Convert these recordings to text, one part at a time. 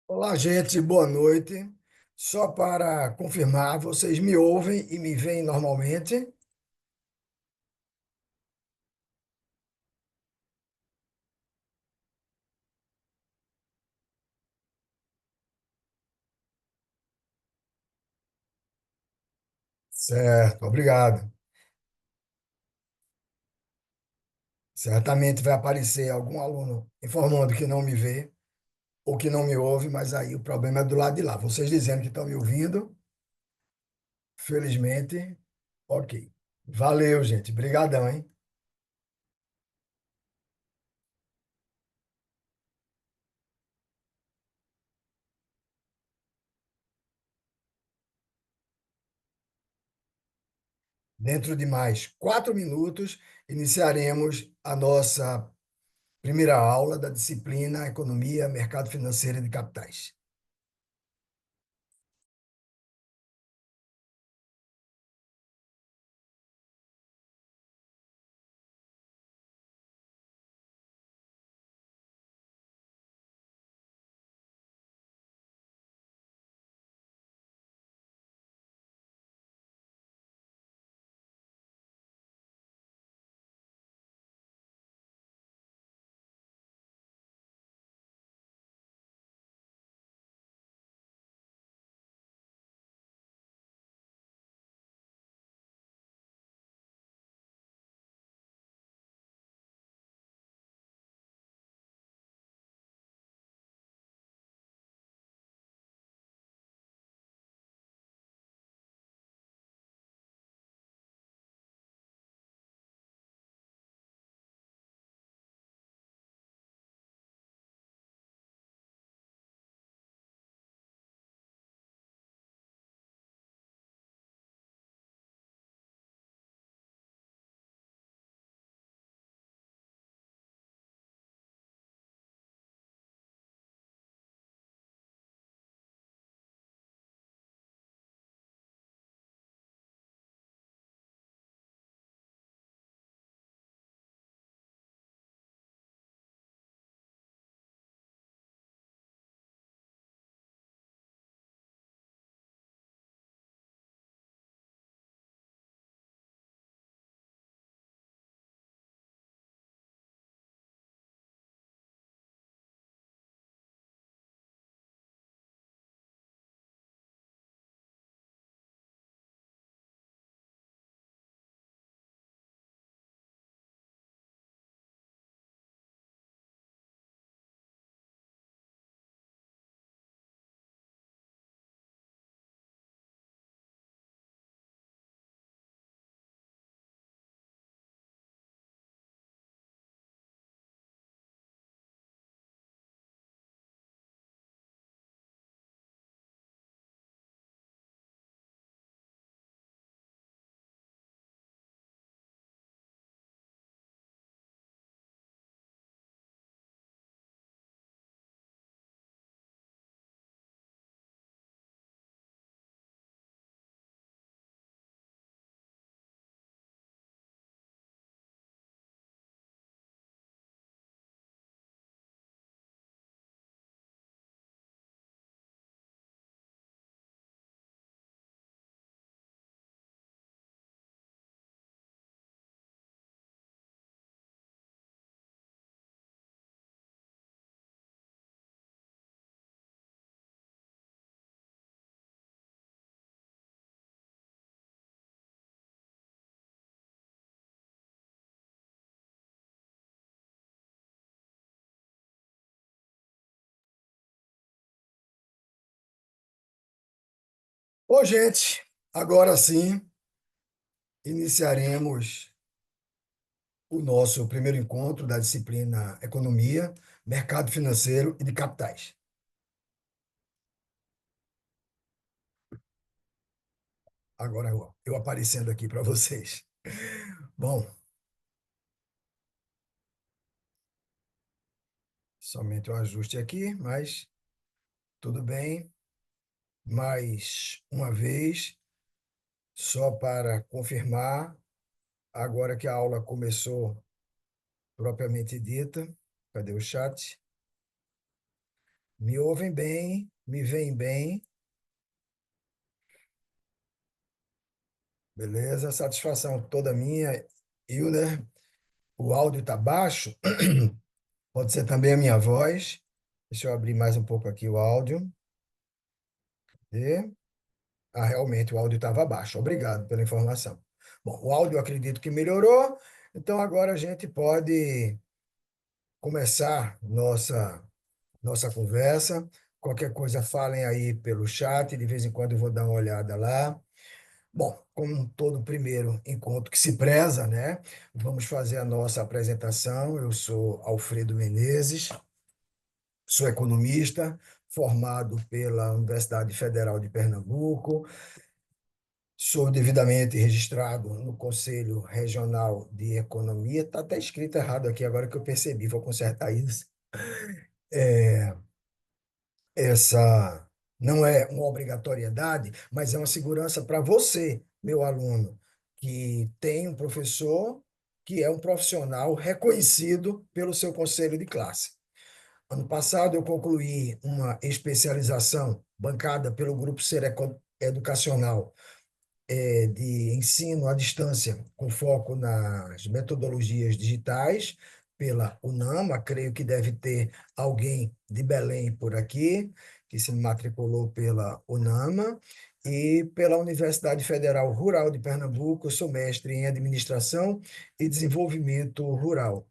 Olá, gente, boa noite. Só para confirmar, vocês me ouvem e me veem normalmente? Certo, obrigado. Certamente vai aparecer algum aluno informando que não me vê ou que não me ouve, mas aí o problema é do lado de lá. Vocês dizendo que estão me ouvindo, felizmente, ok. Valeu, gente. Brigadão, hein? Dentro de mais 4 minutos, iniciaremos a nossa primeira aula da disciplina Economia, Mercado Financeiro e de Capitais. Ô, gente, agora sim, iniciaremos o nosso primeiro encontro da disciplina Economia, Mercado Financeiro e de Capitais. Agora eu aparecendo aqui para vocês. Bom, somente um ajuste aqui, mas tudo bem. Mais uma vez, só para confirmar, agora que a aula começou propriamente dita, cadê o chat? Me ouvem bem? Me veem bem? Beleza? Satisfação toda minha. Hilder, o áudio está baixo? Pode ser também a minha voz. Deixa eu abrir mais um pouco aqui o áudio. E... Ah, realmente o áudio estava baixo. Obrigado pela informação. Bom, o áudio eu acredito que melhorou, então agora a gente pode começar nossa conversa. Qualquer coisa, falem aí pelo chat, de vez em quando eu vou dar uma olhada lá. Bom, como todo primeiro encontro que se preza, né? Vamos fazer a nossa apresentação. Eu sou Alfredo Menezes, sou economista, formado pela Universidade Federal de Pernambuco, sou devidamente registrado no Conselho Regional de Economia. Está até escrito errado aqui, agora que eu percebi, vou consertar isso. É, essa não é uma obrigatoriedade, mas é uma segurança para você, meu aluno, que tem um professor que é um profissional reconhecido pelo seu conselho de classe. Ano passado, eu concluí uma especialização bancada pelo Grupo Ser Educacional de ensino à distância, com foco nas metodologias digitais, pela UNAMA. Creio que deve ter alguém de Belém por aqui, que se matriculou pela UNAMA, e pela Universidade Federal Rural de Pernambuco. Eu sou mestre em Administração e Desenvolvimento Rural.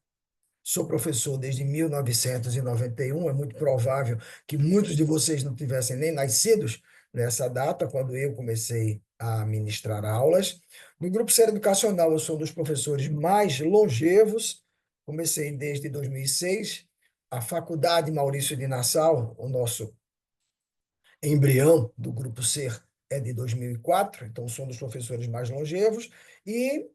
Sou professor desde 1991. É muito provável que muitos de vocês não tivessem nem nascidos nessa data, quando eu comecei a ministrar aulas. No Grupo Ser Educacional, eu sou um dos professores mais longevos. Comecei desde 2006. A Faculdade Maurício de Nassau, o nosso embrião do Grupo Ser, é de 2004, então sou um dos professores mais longevos. E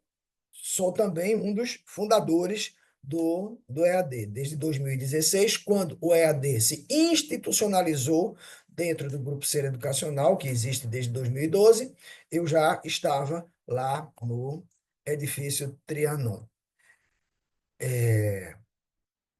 sou também um dos fundadores do EAD, desde 2016, quando o EAD se institucionalizou dentro do Grupo Ser Educacional, que existe desde 2012. Eu já estava lá no edifício Trianon.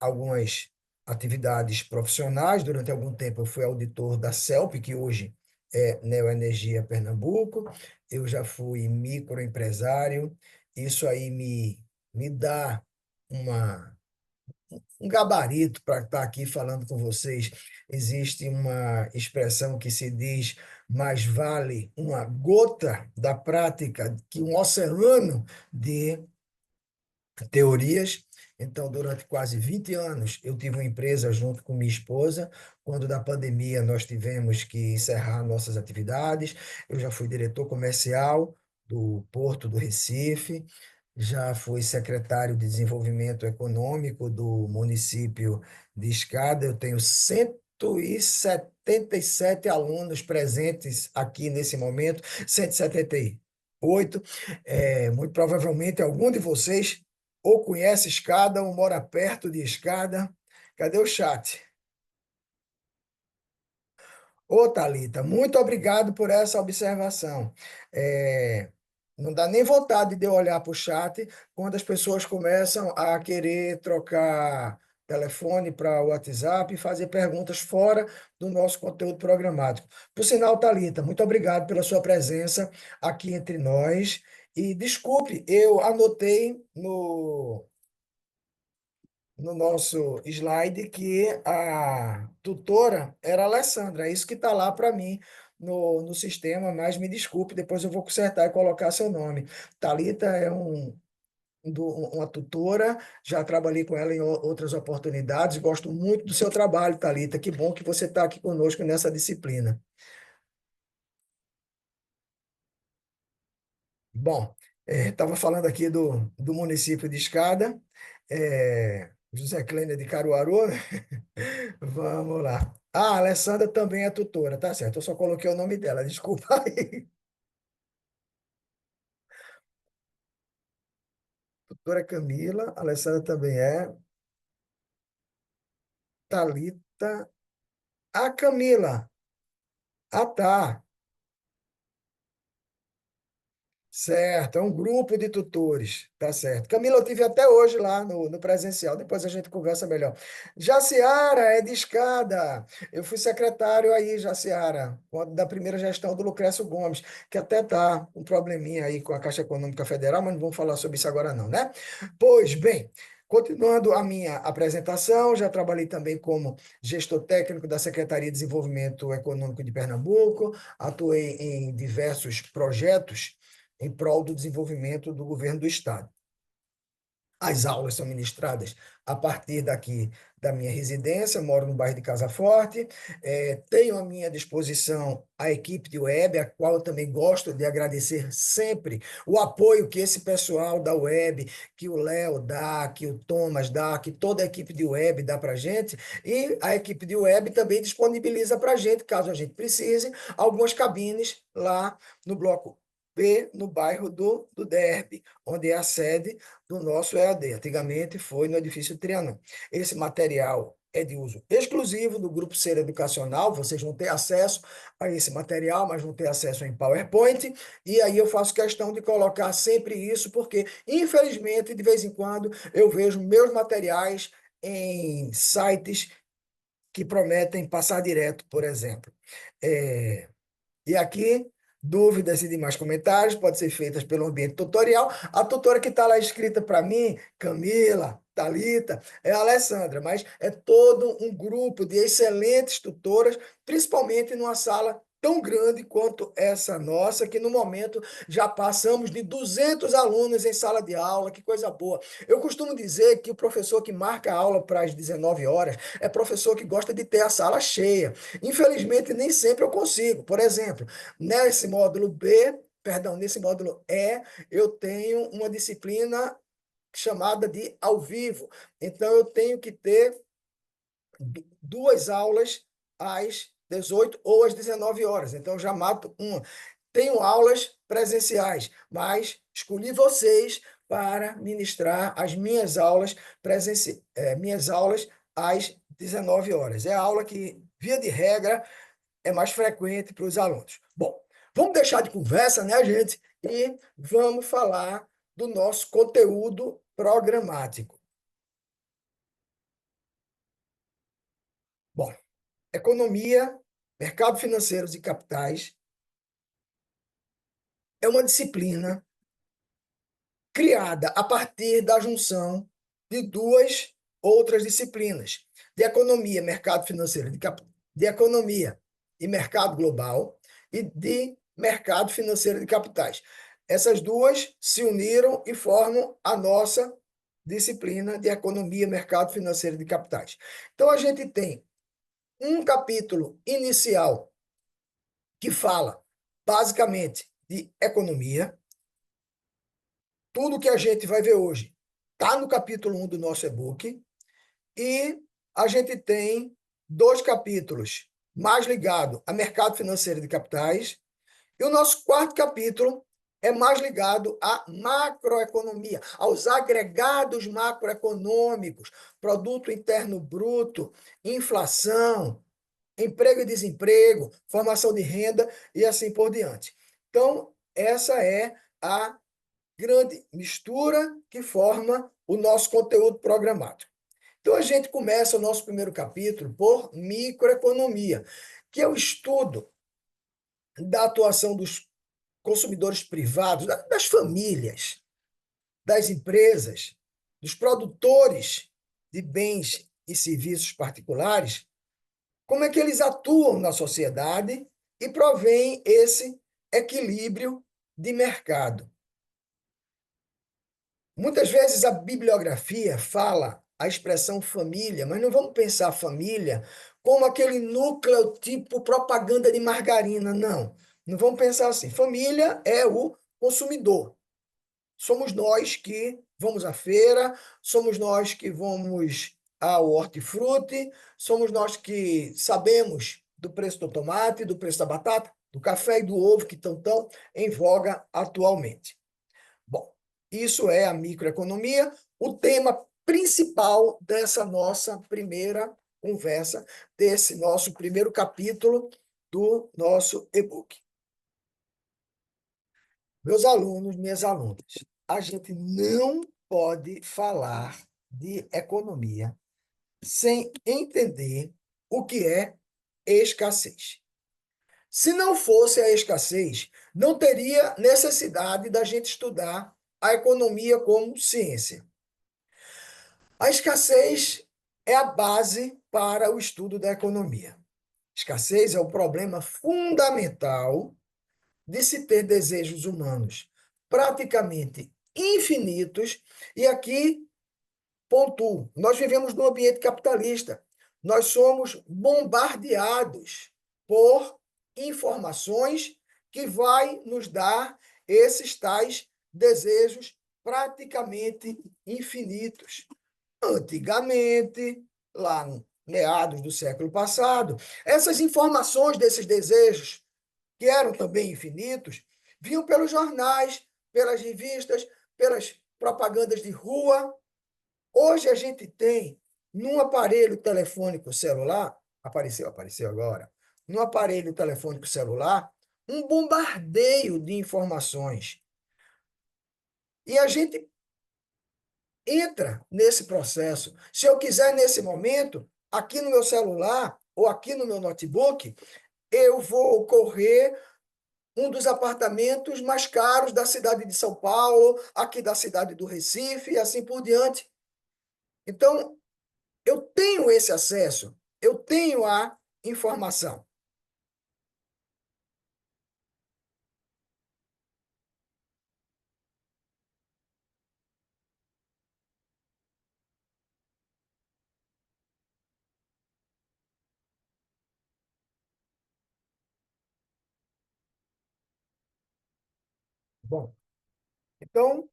Algumas atividades profissionais. Durante algum tempo, eu fui auditor da CELP, que hoje é Neoenergia Pernambuco. Eu já fui microempresário. Isso aí me dá um gabarito para estar aqui falando com vocês. Existe uma expressão que se diz: mais vale uma gota da prática que um oceano de teorias. Então, durante quase 20 anos, eu tive uma empresa junto com minha esposa. Quando da pandemia nós tivemos que encerrar nossas atividades, eu já fui diretor comercial do Porto do Recife, já fui secretário de Desenvolvimento Econômico do município de Escada. Eu tenho 177 alunos presentes aqui nesse momento, 178. Muito provavelmente algum de vocês ou conhece Escada ou mora perto de Escada. Cadê o chat? Ô, Thalita, muito obrigado por essa observação. É, não dá nem vontade de eu olhar para o chat quando as pessoas começam a querer trocar telefone para WhatsApp e fazer perguntas fora do nosso conteúdo programático. Por sinal, Thalita, muito obrigado pela sua presença aqui entre nós. E desculpe, eu anotei no nosso slide que a tutora era a Alessandra. É isso que está lá para mim no sistema, mas me desculpe, depois eu vou consertar e colocar seu nome. Thalita é uma tutora, já trabalhei com ela em outras oportunidades, gosto muito do seu trabalho, Thalita. Que bom que você está aqui conosco nessa disciplina. Bom, estava falando aqui do município de Escada, José Clênia de Caruaru, né? Vamos lá. Ah, a Alessandra também é tutora, tá certo. Eu só coloquei o nome dela, desculpa aí. Tutora Camila, a Alessandra também é. Thalita. Ah, Camila. Ah, tá. Certo, é um grupo de tutores, tá certo. Camila, eu tive até hoje lá no presencial, depois a gente conversa melhor. Jaciara, é de escada. Eu fui secretário aí, Jaciara, da primeira gestão do Lucrécio Gomes, que até tá um probleminha aí com a Caixa Econômica Federal, mas não vamos falar sobre isso agora não, né? Pois bem, continuando a minha apresentação, já trabalhei também como gestor técnico da Secretaria de Desenvolvimento Econômico de Pernambuco, atuei em diversos projetos em prol do desenvolvimento do governo do Estado. As aulas são ministradas a partir daqui da minha residência, moro no bairro de Casa Forte, tenho à minha disposição a equipe de web, a qual eu também gosto de agradecer sempre o apoio que esse pessoal da web, que o Léo dá, que o Thomas dá, que toda a equipe de web dá para a gente, e a equipe de web também disponibiliza para a gente, caso a gente precise, algumas cabines lá no bloco B, no bairro do Derby, onde é a sede do nosso EAD. Antigamente foi no edifício Trianon. Esse material é de uso exclusivo do Grupo Ser Educacional, vocês vão ter acesso a esse material, mas vão ter acesso em PowerPoint, e aí eu faço questão de colocar sempre isso, porque, infelizmente, de vez em quando, eu vejo meus materiais em sites que prometem passar direto, por exemplo. É, e aqui, dúvidas e demais comentários podem ser feitas pelo ambiente tutorial. A tutora que está lá escrita para mim, Camila, Thalita, é a Alessandra, mas é todo um grupo de excelentes tutoras, principalmente numa sala tão grande quanto essa nossa, que no momento já passamos de 200 alunos em sala de aula, que coisa boa. Eu costumo dizer que o professor que marca a aula para as 19 horas é professor que gosta de ter a sala cheia. Infelizmente, nem sempre eu consigo. Por exemplo, nesse módulo B, perdão, nesse módulo E, eu tenho uma disciplina chamada de ao vivo. Então, eu tenho que ter duas aulas às 18 ou às 19 horas. Então, eu já mato uma. Tenho aulas presenciais, mas escolhi vocês para ministrar as minhas aulas minhas aulas às 19 horas. É a aula que, via de regra, é mais frequente para os alunos. Bom, vamos deixar de conversa, né, gente? E vamos falar do nosso conteúdo programático. Bom, economia, mercado financeiros e capitais é uma disciplina criada a partir da junção de duas outras disciplinas, de economia, mercado financeiro, de economia e mercado global e de mercado financeiro de capitais. Essas duas se uniram e formam a nossa disciplina de economia, mercado financeiro de capitais. Então, a gente tem um capítulo inicial que fala basicamente de economia. Tudo que a gente vai ver hoje está no capítulo 1 do nosso e-book. E a gente tem dois capítulos mais ligados a mercado financeiro de capitais. E o nosso quarto capítulo é mais ligado à macroeconomia, aos agregados macroeconômicos, produto interno bruto, inflação, emprego e desemprego, formação de renda e assim por diante. Então, essa é a grande mistura que forma o nosso conteúdo programático. Então, a gente começa o nosso primeiro capítulo por microeconomia, que é o estudo da atuação dos consumidores privados, das famílias, das empresas, dos produtores de bens e serviços particulares, como é que eles atuam na sociedade e provém esse equilíbrio de mercado. Muitas vezes a bibliografia fala a expressão família, mas não vamos pensar família como aquele núcleo tipo propaganda de margarina, não. Não vamos pensar assim. Família é o consumidor. Somos nós que vamos à feira, somos nós que vamos ao hortifruti, somos nós que sabemos do preço do tomate, do preço da batata, do café e do ovo que estão tão em voga atualmente. Bom, isso é a microeconomia, o tema principal dessa nossa primeira conversa, desse nosso primeiro capítulo do nosso e-book. Meus alunos, minhas alunas, a gente não pode falar de economia sem entender o que é escassez. Se não fosse a escassez, não teria necessidade da gente estudar a economia como ciência. A escassez é a base para o estudo da economia. Escassez é o problema fundamental de se ter desejos humanos praticamente infinitos, e aqui pontuo, nós vivemos num ambiente capitalista. Nós somos bombardeados por informações que vai nos dar esses tais desejos praticamente infinitos. Antigamente, lá no meados do século passado, essas informações desses desejos, que eram também infinitos, vinham pelos jornais, pelas revistas, pelas propagandas de rua. Hoje a gente tem, num aparelho telefônico celular, apareceu agora, num aparelho telefônico celular, um bombardeio de informações. E a gente entra nesse processo. Se eu quiser, nesse momento, aqui no meu celular ou aqui no meu notebook, eu vou correr um dos apartamentos mais caros da cidade de São Paulo, aqui da cidade do Recife e assim por diante. Então, eu tenho esse acesso, eu tenho a informação. Bom, então,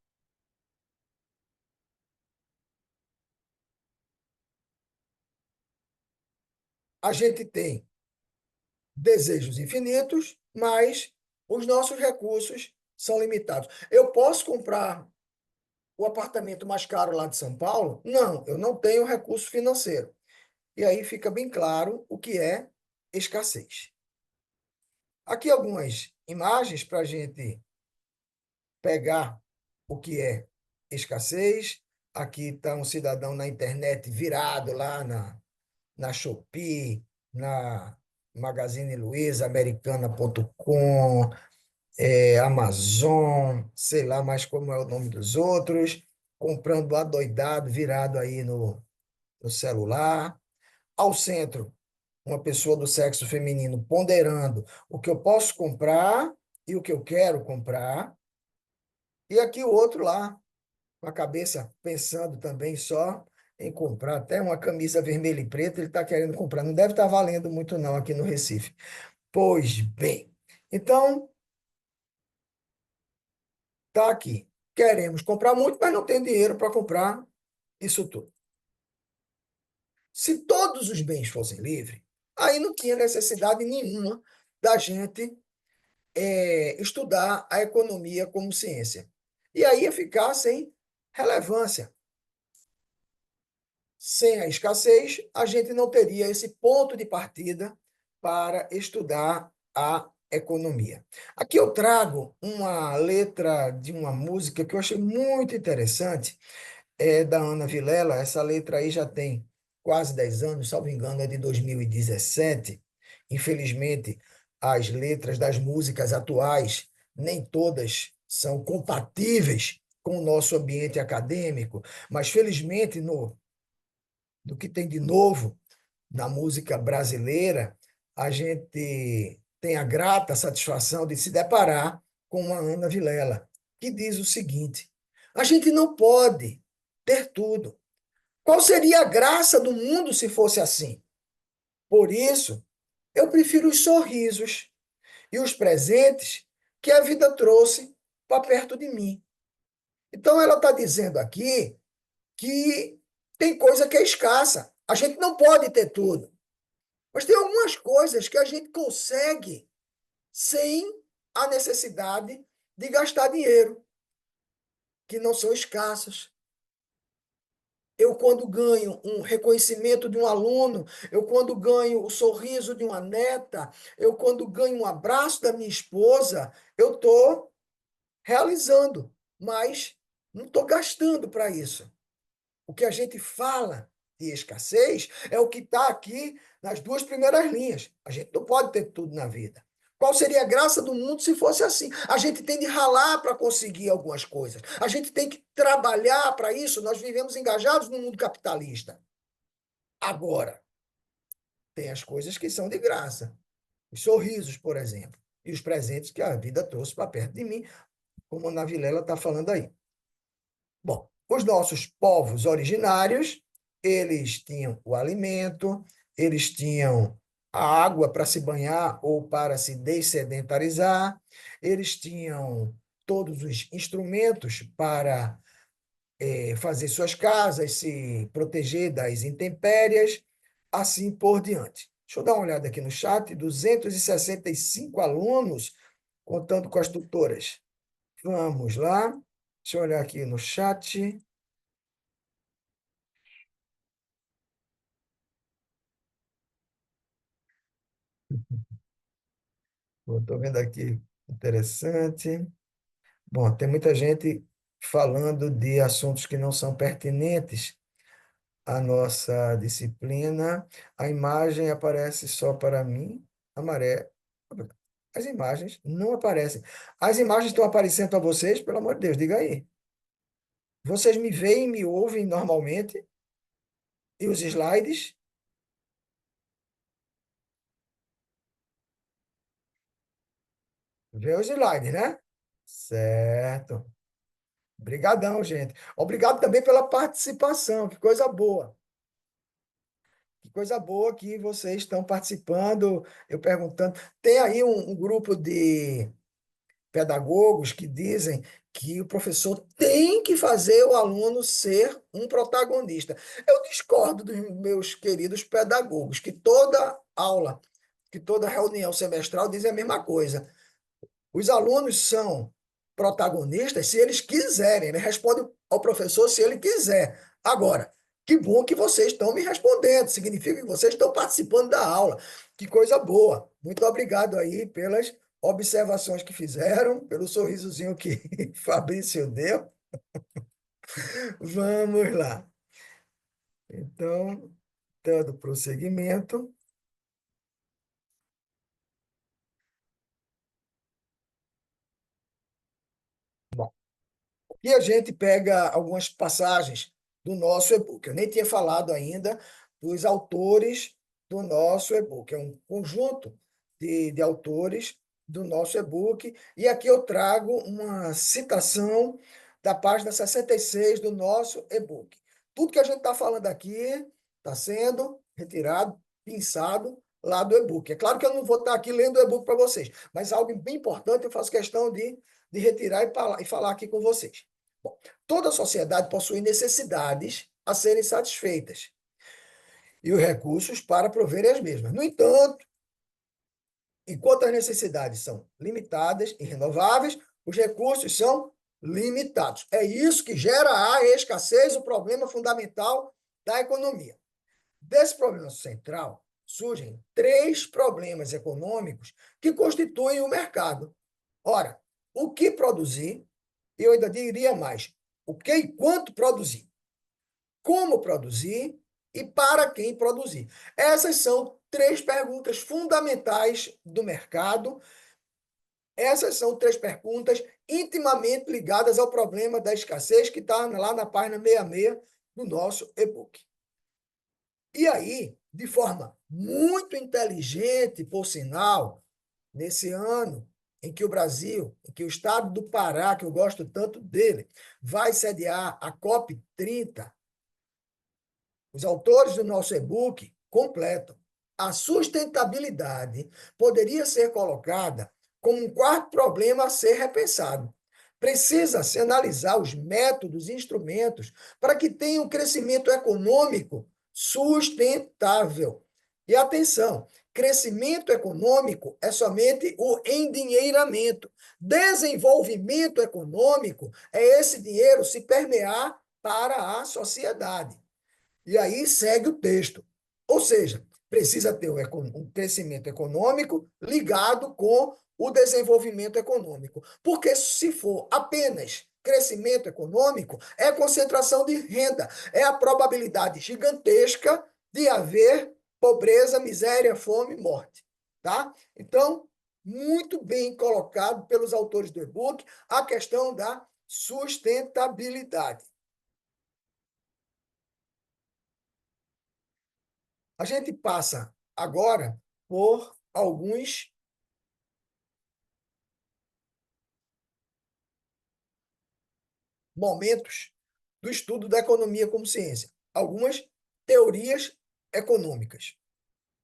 a gente tem desejos infinitos, mas os nossos recursos são limitados. Eu posso comprar o apartamento mais caro lá de São Paulo? Não, eu não tenho recurso financeiro. E aí fica bem claro o que é escassez. Aqui algumas imagens para a gente pegar o que é escassez. Aqui está um cidadão na internet virado lá na Shopee, na Magazine Luiza, americana.com, Amazon, sei lá mais como é o nome dos outros, comprando adoidado, virado aí no celular. Ao centro, uma pessoa do sexo feminino ponderando o que eu posso comprar e o que eu quero comprar. E aqui o outro lá, com a cabeça pensando também só em comprar até uma camisa vermelha e preta, ele está querendo comprar. Não deve estar valendo muito não aqui no Recife. Pois bem, então está aqui. Queremos comprar muito, mas não tem dinheiro para comprar isso tudo. Se todos os bens fossem livres, aí não tinha necessidade nenhuma da gente estudar a economia como ciência. E aí ia ficar sem relevância. Sem a escassez, a gente não teria esse ponto de partida para estudar a economia. Aqui eu trago uma letra de uma música que eu achei muito interessante, da Ana Vilela. Essa letra aí já tem quase 10 anos, salvo engano, é de 2017. Infelizmente, as letras das músicas atuais, nem todas são compatíveis com o nosso ambiente acadêmico, mas felizmente do que tem de novo na música brasileira, a gente tem a grata satisfação de se deparar com uma Ana Vilela, que diz o seguinte: a gente não pode ter tudo. Qual seria a graça do mundo se fosse assim? Por isso, eu prefiro os sorrisos e os presentes que a vida trouxe para perto de mim. Então, ela está dizendo aqui que tem coisa que é escassa. A gente não pode ter tudo. Mas tem algumas coisas que a gente consegue sem a necessidade de gastar dinheiro, que não são escassas. Eu, quando ganho um reconhecimento de um aluno, eu, quando ganho o sorriso de uma neta, eu, quando ganho um abraço da minha esposa, eu estou realizando, mas não estou gastando para isso. O que a gente fala de escassez é o que está aqui nas duas primeiras linhas. A gente não pode ter tudo na vida. Qual seria a graça do mundo se fosse assim? A gente tem de ralar para conseguir algumas coisas. A gente tem que trabalhar para isso. Nós vivemos engajados no mundo capitalista. Agora, tem as coisas que são de graça. Os sorrisos, por exemplo, e os presentes que a vida trouxe para perto de mim, como a Ana Vilela está falando aí. Bom, os nossos povos originários, eles tinham o alimento, eles tinham a água para se banhar ou para se dessedentarizar, eles tinham todos os instrumentos para fazer suas casas, se proteger das intempéries, assim por diante. Deixa eu dar uma olhada aqui no chat, 265 alunos, contando com as tutoras. Vamos lá, deixa eu olhar aqui no chat. Estou vendo aqui, interessante. Bom, tem muita gente falando de assuntos que não são pertinentes à nossa disciplina. A imagem aparece só para mim, a maré. As imagens não aparecem. As imagens estão aparecendo para vocês, pelo amor de Deus, diga aí. Vocês me veem, me ouvem normalmente? E os slides? Vê os slides, né? Certo. Obrigadão, gente. Obrigado também pela participação, que coisa boa. Que coisa boa que vocês estão participando, eu perguntando. Tem aí um grupo de pedagogos que dizem que o professor tem que fazer o aluno ser um protagonista. Eu discordo dos meus queridos pedagogos, que toda aula, que toda reunião semestral dizem a mesma coisa. Os alunos são protagonistas se eles quiserem, né? Responde ao professor se ele quiser. Agora, que bom que vocês estão me respondendo, significa que vocês estão participando da aula. Que coisa boa. Muito obrigado aí pelas observações que fizeram, pelo sorrisozinho que Fabrício deu. Vamos lá. Então, dando prosseguimento. E a gente pega algumas passagens do nosso e-book. Eu nem tinha falado ainda dos autores do nosso e-book. É um conjunto de autores do nosso e-book. E aqui eu trago uma citação da página 66 do nosso e-book. Tudo que a gente está falando aqui está sendo retirado, pensado lá do e-book. É claro que eu não vou estar aqui lendo o e-book para vocês, mas algo bem importante eu faço questão de retirar e falar aqui com vocês. Bom, toda sociedade possui necessidades a serem satisfeitas e os recursos para proverem as mesmas. No entanto, enquanto as necessidades são limitadas e renováveis, os recursos são limitados. É isso que gera a escassez, o problema fundamental da economia. Desse problema central, surgem três problemas econômicos que constituem o mercado. Ora, o que produzir, e eu ainda diria mais, o que e quanto produzir, como produzir e para quem produzir. Essas são três perguntas fundamentais do mercado. Essas são três perguntas intimamente ligadas ao problema da escassez que está lá na página 66 do nosso e-book. E aí, de forma muito inteligente, por sinal, nesse ano em que o Brasil, em que o estado do Pará, que eu gosto tanto dele, vai sediar a COP30, os autores do nosso e-book completam. A sustentabilidade poderia ser colocada como um quarto problema a ser repensado. Precisa-se analisar os métodos e instrumentos para que tenha um crescimento econômico sustentável. E atenção, crescimento econômico é somente o endinheiramento. Desenvolvimento econômico é esse dinheiro se permear para a sociedade. E aí segue o texto. Ou seja, Precisa ter um crescimento econômico ligado com o desenvolvimento econômico. Porque se for apenas crescimento econômico, é concentração de renda, é a probabilidade gigantesca de haver pobreza, miséria, fome, morte, tá? Então, muito bem colocado pelos autores do e-book a questão da sustentabilidade. A gente passa agora por alguns momentos do estudo da economia como ciência, algumas teorias econômicas.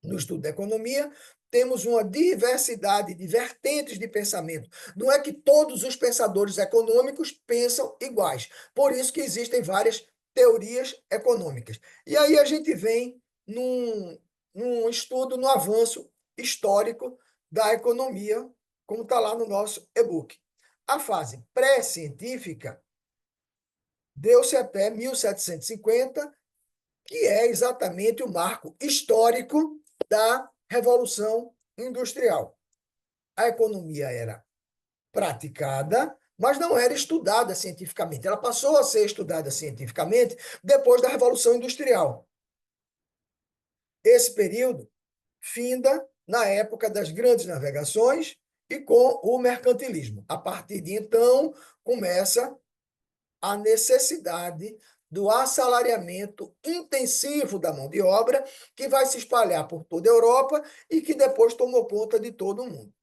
No estudo da economia, temos uma diversidade de vertentes de pensamento. Não é que todos os pensadores econômicos pensam iguais. Por isso que existem várias teorias econômicas. E aí a gente vem num estudo, no avanço histórico da economia, como está lá no nosso e-book. A fase pré-científica deu-se até 1750, que é exatamente o marco histórico da Revolução Industrial. A economia era praticada, mas não era estudada cientificamente. Ela passou a ser estudada cientificamente depois da Revolução Industrial. Esse período finda na época das grandes navegações e com o mercantilismo. A partir de então, começa a necessidade do assalariamento intensivo da mão de obra, que vai se espalhar por toda a Europa e que depois tomou conta de todo o mundo.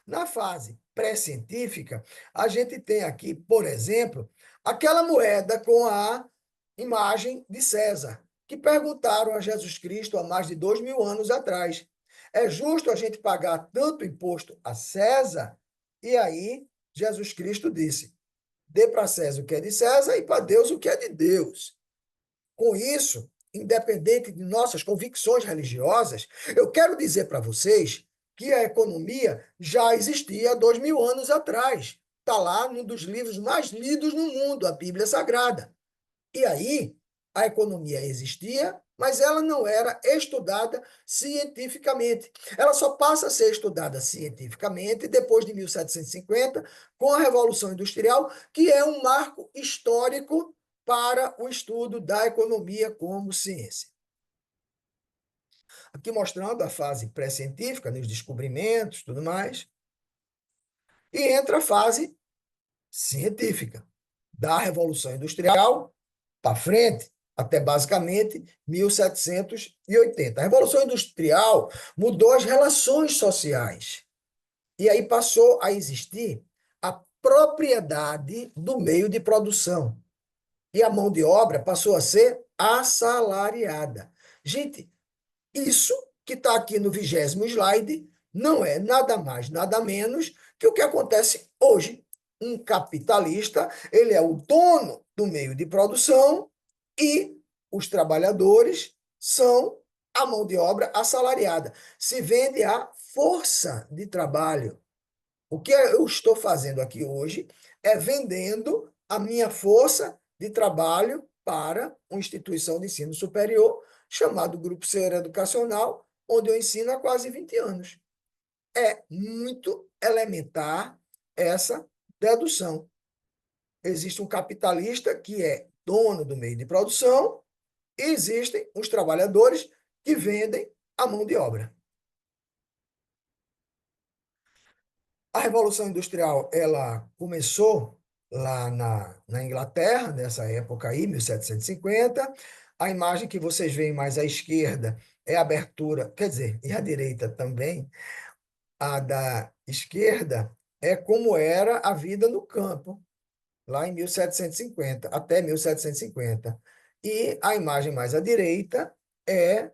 Na fase pré-científica, a gente tem aqui, por exemplo, aquela moeda com a imagem de César, que perguntaram a Jesus Cristo há mais de 2000 anos atrás. É justo a gente pagar tanto imposto a César? E aí, Jesus Cristo disse: dê para César o que é de César e para Deus o que é de Deus. Com isso, independente de nossas convicções religiosas, eu quero dizer para vocês que a economia já existia há 2000 anos atrás. Está lá num dos livros mais lidos no mundo, a Bíblia Sagrada. E aí, a economia existia, mas ela não era estudada cientificamente. Ela só passa a ser estudada cientificamente depois de 1750, com a Revolução Industrial, que é um marco histórico para o estudo da economia como ciência. Aqui mostrando a fase pré-científica, nos descobrimentos, tudo mais, e entra a fase científica da Revolução Industrial para frente, até basicamente 1780. A Revolução Industrial mudou as relações sociais. E aí passou a existir a propriedade do meio de produção. E a mão de obra passou a ser assalariada. Gente, isso que está aqui no 20º slide não é nada mais, nada menos que o que acontece hoje. Um capitalista, ele é o dono do meio de produção e os trabalhadores são a mão de obra assalariada. Se vende a força de trabalho. O que eu estou fazendo aqui hoje é vendendo a minha força de trabalho para uma instituição de ensino superior chamado Grupo Ser Educacional, onde eu ensino há quase 20 anos. É muito elementar essa dedução. Existe um capitalista que é dono do meio de produção e existem os trabalhadores que vendem a mão de obra. A Revolução Industrial ela começou lá na Inglaterra, nessa época aí, 1750. A imagem que vocês veem mais à esquerda é a abertura, quer dizer, e à direita também, a da esquerda é como era a vida no campo, lá em 1750, até 1750. E a imagem mais à direita é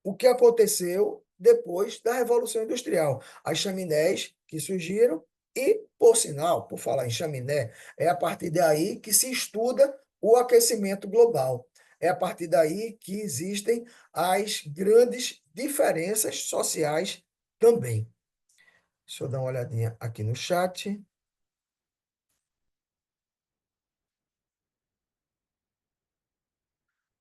o que aconteceu depois da Revolução Industrial. As chaminés que surgiram e, por sinal, por falar em chaminé, é a partir daí que se estuda o aquecimento global. É a partir daí que existem as grandes diferenças sociais também. Deixa eu dar uma olhadinha aqui no chat.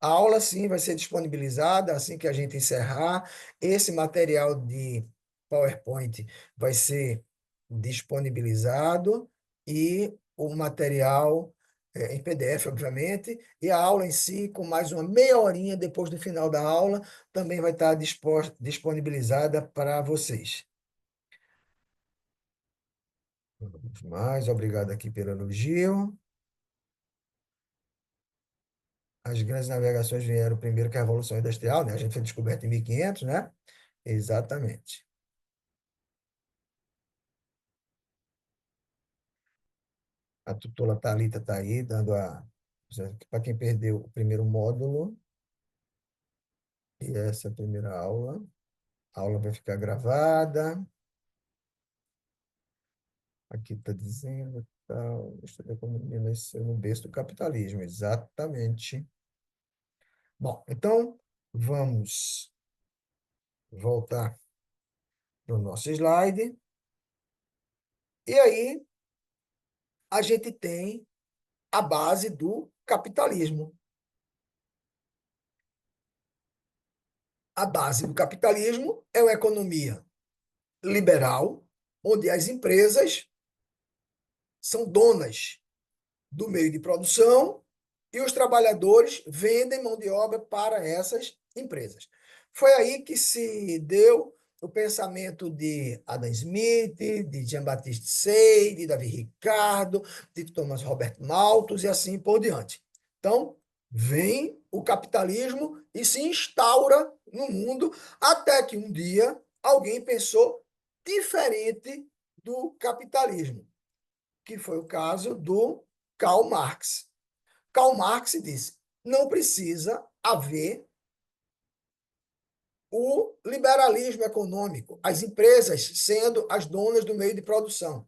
A aula, sim, vai ser disponibilizada assim que a gente encerrar. Esse material de PowerPoint vai ser disponibilizado e o material em PDF, obviamente, e a aula em si, com mais uma meia horinha depois do final da aula, também vai estar disponibilizada para vocês. Mais obrigado aqui pelo elogio. As grandes navegações vieram primeiro que a Revolução Industrial, né? A gente foi descoberto em 1500, né? Exatamente. A tutora Thalita está aí, dando a. Para quem perdeu o primeiro módulo, e essa é a primeira aula. A aula vai ficar gravada. Aqui está dizendo, tal, deixa eu ver como nasceu no berço do capitalismo. Exatamente. Bom, então, vamos voltar para o nosso slide. E aí, a gente tem a base do capitalismo. A base do capitalismo é uma economia liberal, onde as empresas são donas do meio de produção e os trabalhadores vendem mão de obra para essas empresas. Foi aí que se deu o pensamento de Adam Smith, de Jean-Baptiste Say, de Davi Ricardo, de Thomas Robert Malthus e assim por diante. Então, vem o capitalismo e se instaura no mundo até que um dia alguém pensou diferente do capitalismo, que foi o caso do Karl Marx. Karl Marx disse: não precisa haver o liberalismo econômico, as empresas sendo as donas do meio de produção.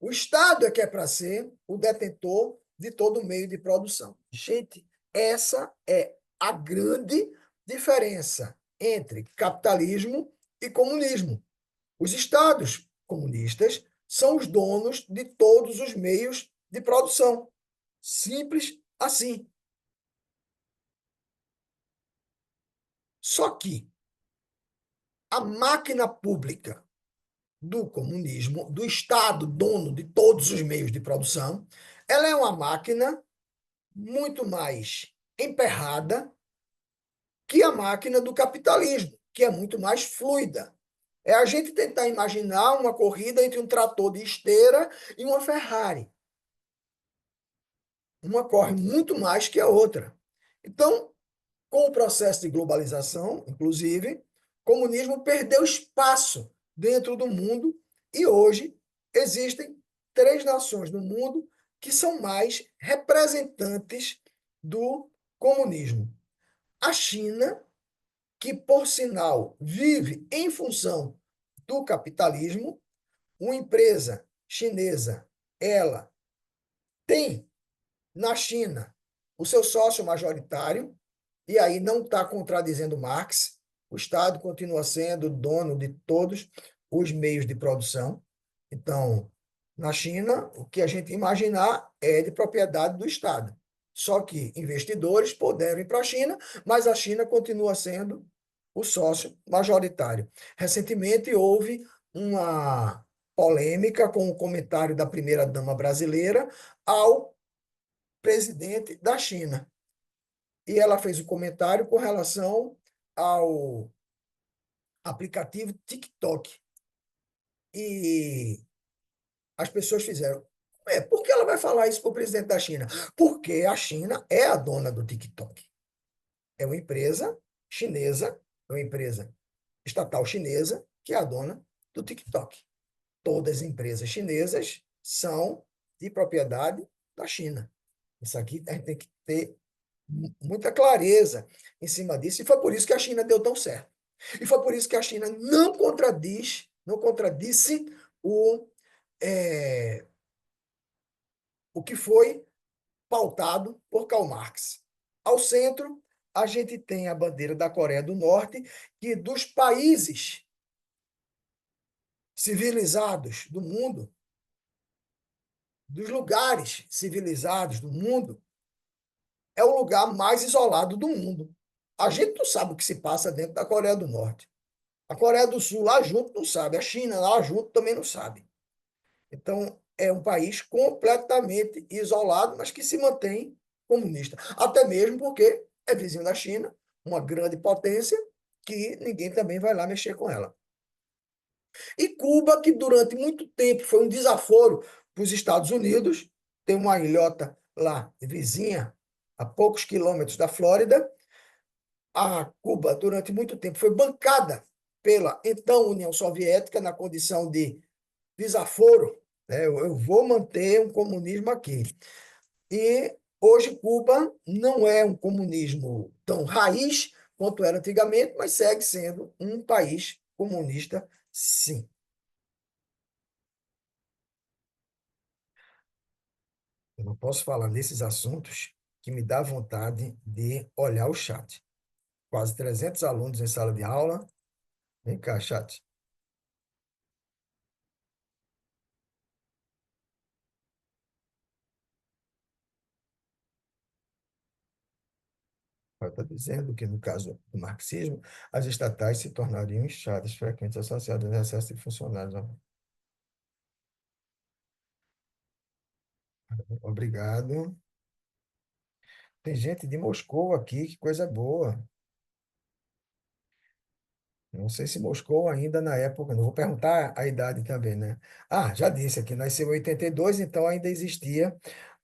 O Estado é que é para ser o detentor de todo o meio de produção. Gente, essa é a grande diferença entre capitalismo e comunismo. Os estados comunistas são os donos de todos os meios de produção. Simples assim. Só que a máquina pública do comunismo, do Estado dono de todos os meios de produção, ela é uma máquina muito mais emperrada que a máquina do capitalismo, que é muito mais fluida. É a gente tentar imaginar uma corrida entre um trator de esteira e uma Ferrari. Uma corre muito mais que a outra. Então, com o processo de globalização, inclusive, o comunismo perdeu espaço dentro do mundo e hoje existem três nações no mundo que são mais representantes do comunismo. A China, que, por sinal, vive em função do capitalismo, uma empresa chinesa, ela tem na China o seu sócio majoritário, e aí não está contradizendo Marx, o Estado continua sendo dono de todos os meios de produção. Então, na China, o que a gente imaginar é de propriedade do Estado. Só que investidores puderam ir para a China, mas a China continua sendo o sócio majoritário. Recentemente houve uma polêmica com o comentário da primeira-dama brasileira ao presidente da China. E ela fez um comentário com relação ao aplicativo TikTok. E as pessoas fizeram. Por que ela vai falar isso para o presidente da China? Porque a China é a dona do TikTok. É uma empresa chinesa, é uma empresa estatal chinesa, que é a dona do TikTok. Todas as empresas chinesas são de propriedade da China. Isso aqui a gente tem que ter muita clareza em cima disso, e foi por isso que a China deu tão certo. E foi por isso que a China não contradisse é, o que foi pautado por Karl Marx. Ao centro, a gente tem a bandeira da Coreia do Norte, que dos países civilizados do mundo, dos lugares civilizados do mundo, é o lugar mais isolado do mundo. A gente não sabe o que se passa dentro da Coreia do Norte. A Coreia do Sul lá junto não sabe, a China lá junto também não sabe. Então, é um país completamente isolado, mas que se mantém comunista. Até mesmo porque é vizinho da China, uma grande potência, que ninguém também vai lá mexer com ela. E Cuba, que durante muito tempo foi um desaforo para os Estados Unidos, tem uma ilhota lá vizinha, a poucos quilômetros da Flórida. A Cuba, durante muito tempo, foi bancada pela então União Soviética na condição de desaforo, né? Eu vou manter um comunismo aqui. E hoje Cuba não é um comunismo tão raiz quanto era antigamente, mas segue sendo um país comunista, sim. Eu não posso falar nesses assuntos que me dá vontade de olhar o chat. Quase 300 alunos em sala de aula. Vem cá, chat. Está dizendo que, no caso do marxismo, as estatais se tornariam inchadas, frequentes, associadas a excesso de funcionários. Obrigado. Tem gente de Moscou aqui, que coisa boa. Não sei se Moscou ainda na época, não vou perguntar a idade também, né? Ah, já disse aqui, nasceu em 82, então ainda existia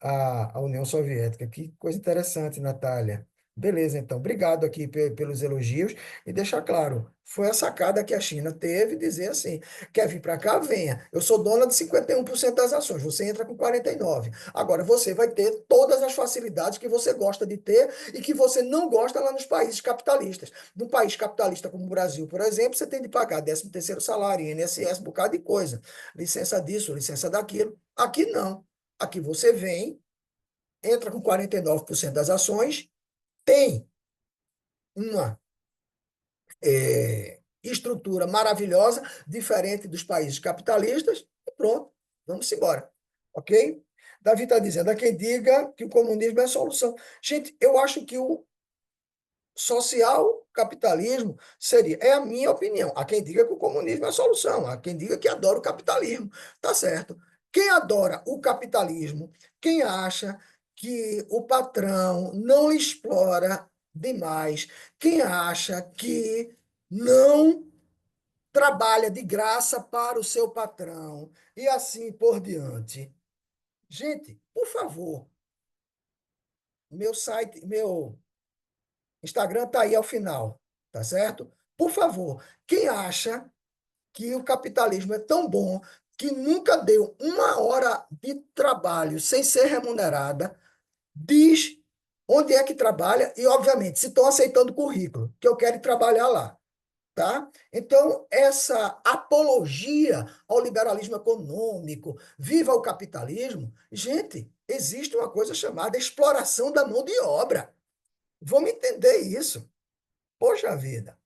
a União Soviética. Que coisa interessante, Natália. Beleza, então, obrigado aqui pelos elogios e deixar claro, foi a sacada que a China teve dizer assim, quer vir para cá, venha. Eu sou dona de 51% das ações, você entra com 49%. Agora, você vai ter todas as facilidades que você gosta de ter e que você não gosta lá nos países capitalistas. Num país capitalista como o Brasil, por exemplo, você tem de pagar 13º salário, INSS, um bocado de coisa. Licença disso, licença daquilo. Aqui não. Aqui você vem, entra com 49% das ações, tem uma estrutura maravilhosa, diferente dos países capitalistas, e pronto, vamos embora. Ok? Davi está dizendo, há quem diga que o comunismo é a solução. Gente, eu acho que o social capitalismo seria, é a minha opinião. Há quem diga que o comunismo é a solução, há quem diga que adora o capitalismo. Tá certo. Quem adora o capitalismo, quem acha que o patrão não lhe explora demais, quem acha que não trabalha de graça para o seu patrão e assim por diante. Gente, por favor, meu site, meu Instagram está aí ao final, tá certo? Por favor, quem acha que o capitalismo é tão bom que nunca deu uma hora de trabalho sem ser remunerada, diz onde é que trabalha e, obviamente, se estão aceitando currículo, que eu quero ir trabalhar lá. Tá? Então, essa apologia ao liberalismo econômico, viva o capitalismo, gente, existe uma coisa chamada exploração da mão de obra. Vamos entender isso. Poxa vida,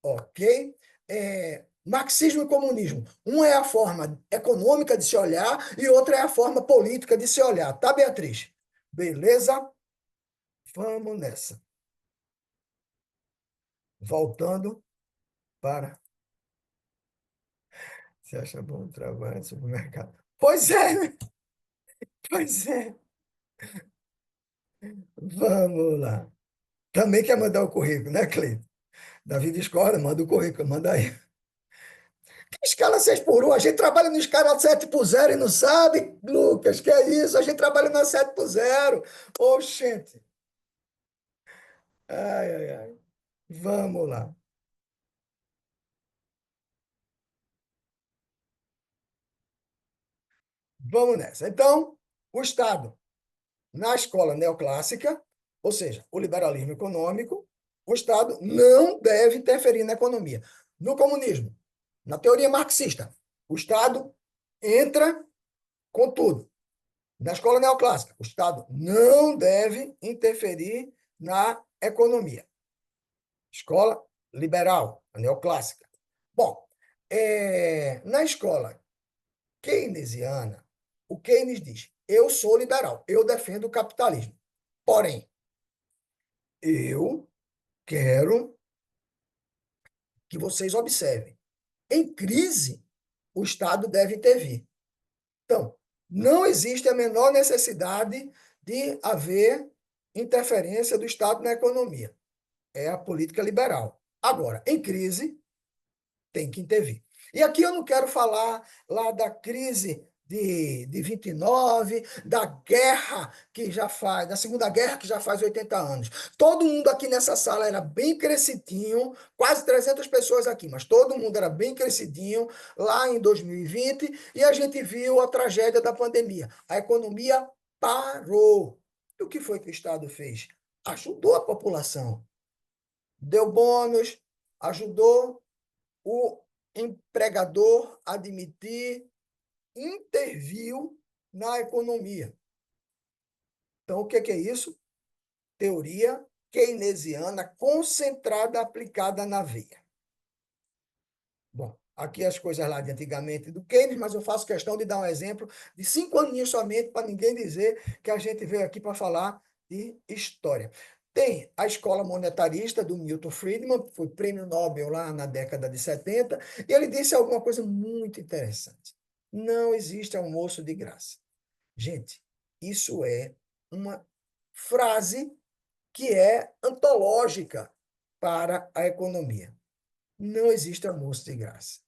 ok? Marxismo e comunismo. Um é a forma econômica de se olhar e outra é a forma política de se olhar, tá, Beatriz? Beleza? Vamos nessa. Voltando para. Você acha bom trabalho no supermercado? Pois é, né? Pois é. Vamos lá. Também quer mandar o currículo, né, Cleiton? Davi discorda, manda o currículo, manda aí. Escala 6x1, a gente trabalha no escala 7x0 e não sabe, Lucas, que é isso? A gente trabalha na 7x0. Oxente. Ai, ai, ai. Vamos lá. Vamos nessa. Então, o Estado, na escola neoclássica, ou seja, o liberalismo econômico, o Estado não deve interferir na economia. No comunismo, na teoria marxista, o Estado entra com tudo. Na escola neoclássica, o Estado não deve interferir na economia. Escola liberal, a neoclássica. Bom, na escola keynesiana, o Keynes diz: eu sou liberal, eu defendo o capitalismo. Porém, Eu quero que vocês observem. Em crise, o Estado deve intervir. Então, não existe a menor necessidade de haver interferência do Estado na economia. É a política liberal. Agora, em crise, tem que intervir. E aqui eu não quero falar lá da crise de 29, da guerra que já faz, da Segunda Guerra que já faz 80 anos. Todo mundo aqui nessa sala era bem crescidinho, quase 300 pessoas aqui, mas todo mundo era bem crescidinho lá em 2020 e a gente viu a tragédia da pandemia. A economia parou. E o que foi que o Estado fez? Ajudou a população, deu bônus, ajudou o empregador admitir, interviu na economia. Então, o que é isso? Teoria keynesiana concentrada aplicada na veia. Bom, aqui as coisas lá de antigamente do Keynes, mas eu faço questão de dar um exemplo de 5 aninhos somente, para ninguém dizer que a gente veio aqui para falar de história. Tem a escola monetarista do Milton Friedman, foi prêmio Nobel lá na década de 70, e ele disse alguma coisa muito interessante. Não existe almoço de graça. Gente, isso é uma frase que é antológica para a economia. Não existe almoço de graça.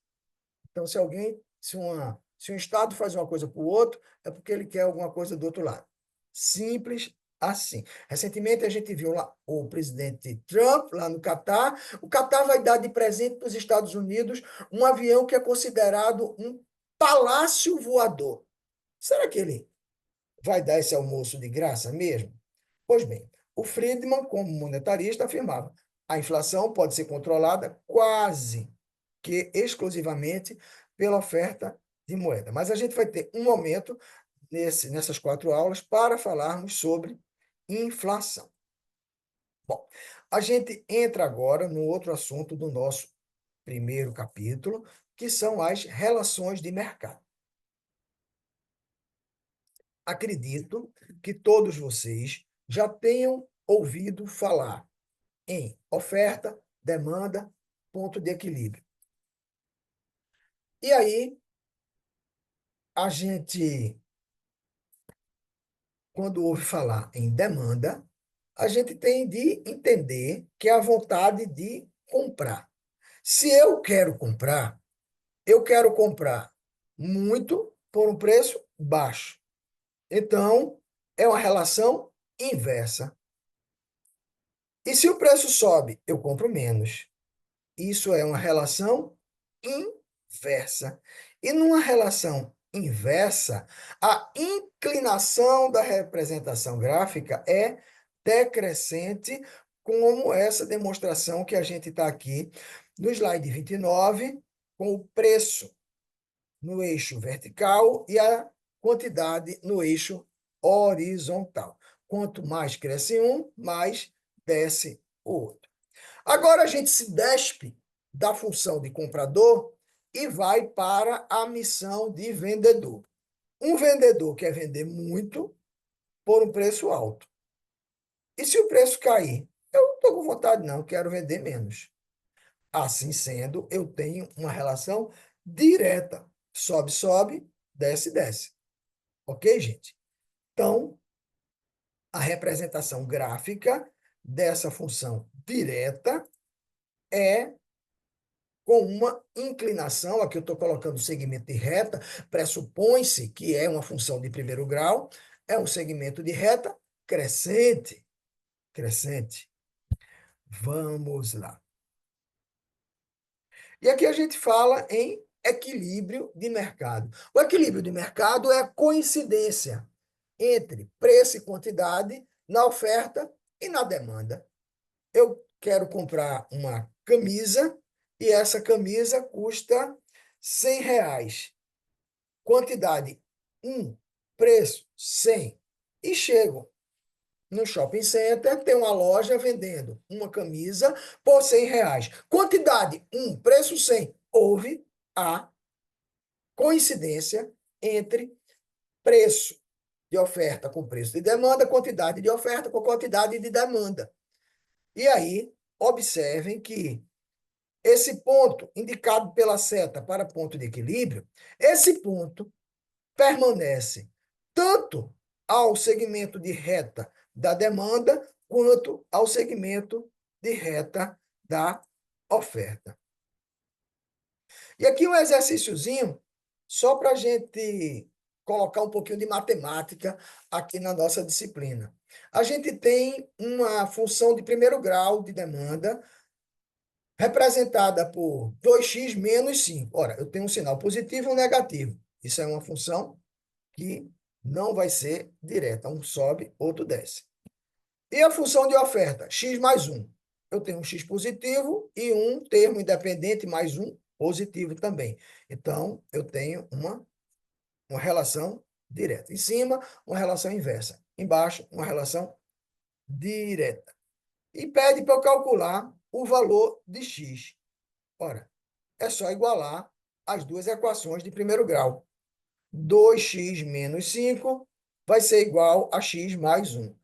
Então, se um Estado faz uma coisa para o outro, é porque ele quer alguma coisa do outro lado. Simples assim. Recentemente, a gente viu lá o presidente Trump, lá no Catar. O Catar vai dar de presente para os Estados Unidos um avião que é considerado um palácio voador. Será que ele vai dar esse almoço de graça mesmo? Pois bem, o Friedman, como monetarista, afirmava: a inflação pode ser controlada quase que exclusivamente pela oferta de moeda. Mas a gente vai ter um momento nessas 4 aulas para falarmos sobre inflação. Bom, a gente entra agora no outro assunto do nosso primeiro capítulo, que são as relações de mercado. Acredito que todos vocês já tenham ouvido falar em oferta, demanda, ponto de equilíbrio. E aí, a gente, quando ouve falar em demanda, a gente tem de entender que é a vontade de comprar. Se eu quero comprar muito por um preço baixo. Então, é uma relação inversa. E se o preço sobe, eu compro menos. Isso é uma relação inversa. E numa relação inversa, a inclinação da representação gráfica é decrescente, como essa demonstração que a gente está aqui no slide 29, com o preço no eixo vertical e a quantidade no eixo horizontal. Quanto mais cresce um, mais desce o outro. Agora a gente se despe da função de comprador e vai para a missão de vendedor. Um vendedor quer vender muito por um preço alto. E se o preço cair? Eu não estou com vontade, não, quero vender menos. Assim sendo, eu tenho uma relação direta. Sobe, sobe, desce, desce. Ok, gente? Então, a representação gráfica dessa função direta é com uma inclinação, aqui eu estou colocando segmento de reta, pressupõe-se que é uma função de primeiro grau, é um segmento de reta crescente. Crescente. Vamos lá. E aqui a gente fala em equilíbrio de mercado. O equilíbrio de mercado é a coincidência entre preço e quantidade na oferta e na demanda. Eu quero comprar uma camisa e essa camisa custa R$ 100. Quantidade 1, preço 100. E chego no shopping center, tem uma loja vendendo uma camisa por R$ 100. Quantidade 1, preço 100. Houve a coincidência entre preço de oferta com preço de demanda, quantidade de oferta com quantidade de demanda. E aí, observem que esse ponto indicado pela seta para ponto de equilíbrio, esse ponto permanece tanto ao segmento de reta da demanda quanto ao segmento de reta da oferta. E aqui um exercíciozinho, só para a gente colocar um pouquinho de matemática aqui na nossa disciplina. A gente tem uma função de primeiro grau de demanda representada por 2x menos 5. Ora, eu tenho um sinal positivo e um negativo. Isso é uma função que não vai ser direta. Um sobe, outro desce. E a função de oferta? X mais 1. Eu tenho um x positivo e um termo independente mais um positivo também. Então, eu tenho uma relação direta. Em cima, uma relação inversa. Embaixo, uma relação direta. E pede para eu calcular o valor de x. Ora, é só igualar as duas equações de primeiro grau. 2x menos 5 vai ser igual a x mais 1.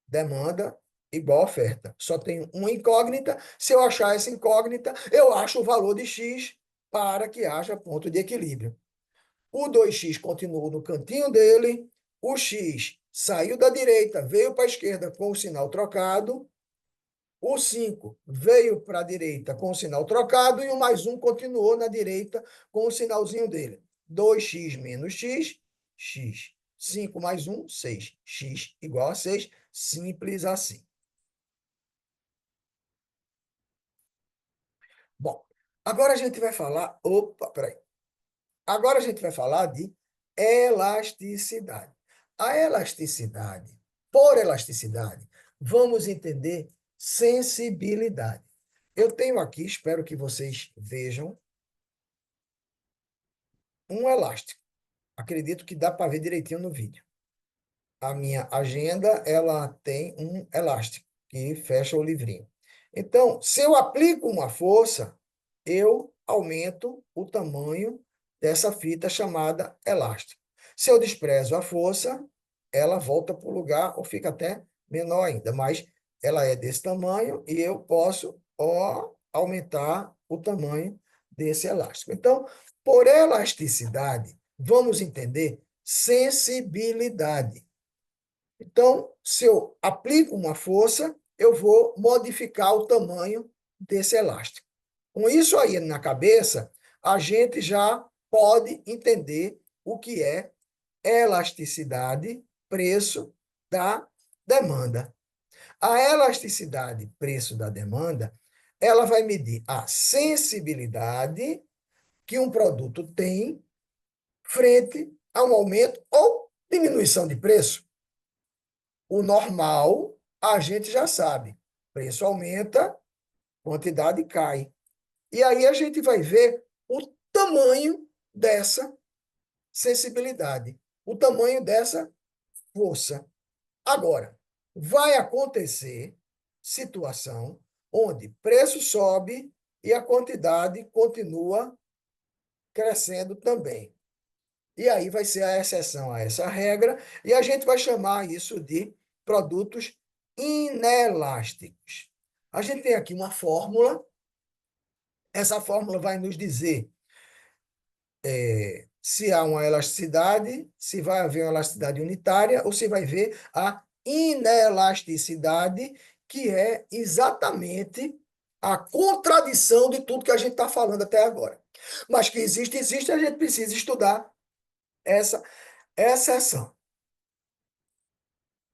Demanda igual oferta. Só tem uma incógnita. Se eu achar essa incógnita, eu acho o valor de x para que haja ponto de equilíbrio. O 2x continuou no cantinho dele, o x saiu da direita, veio para a esquerda com o sinal trocado, o 5 veio para a direita com o sinal trocado e o mais 1 continuou na direita com o sinalzinho dele. 2x menos x, x. 5 mais 1, 6. X igual a 6, simples assim. Bom, agora a gente vai falar. Opa, peraí. Agora a gente vai falar de elasticidade. A elasticidade, por elasticidade, vamos entender sensibilidade. Eu tenho aqui, espero que vocês vejam, um elástico. Acredito que dá para ver direitinho no vídeo. A minha agenda, ela tem um elástico que fecha o livrinho. Então, se eu aplico uma força, eu aumento o tamanho dessa fita chamada elástico. Se eu desprezo a força, ela volta para o lugar ou fica até menor ainda, mas ela é desse tamanho e eu posso aumentar o tamanho desse elástico. Então, por elasticidade, vamos entender sensibilidade. Então, se eu aplico uma força, eu vou modificar o tamanho desse elástico. Com isso aí na cabeça, a gente já pode entender o que é elasticidade, preço da demanda. A elasticidade, preço da demanda, ela vai medir a sensibilidade que um produto tem frente a um aumento ou diminuição de preço. O normal, a gente já sabe. Preço aumenta, quantidade cai. E aí a gente vai ver o tamanho dessa sensibilidade, o tamanho dessa força. Agora, vai acontecer situação onde preço sobe e a quantidade continua crescendo também. E aí vai ser a exceção a essa regra, e a gente vai chamar isso de produtos inelásticos. A gente tem aqui uma fórmula, essa fórmula vai nos dizer se há uma elasticidade, se vai haver uma elasticidade unitária, ou se vai haver a inelasticidade, que é exatamente a contradição de tudo que a gente está falando até agora. Mas que existe, existe, a gente precisa estudar essa exceção.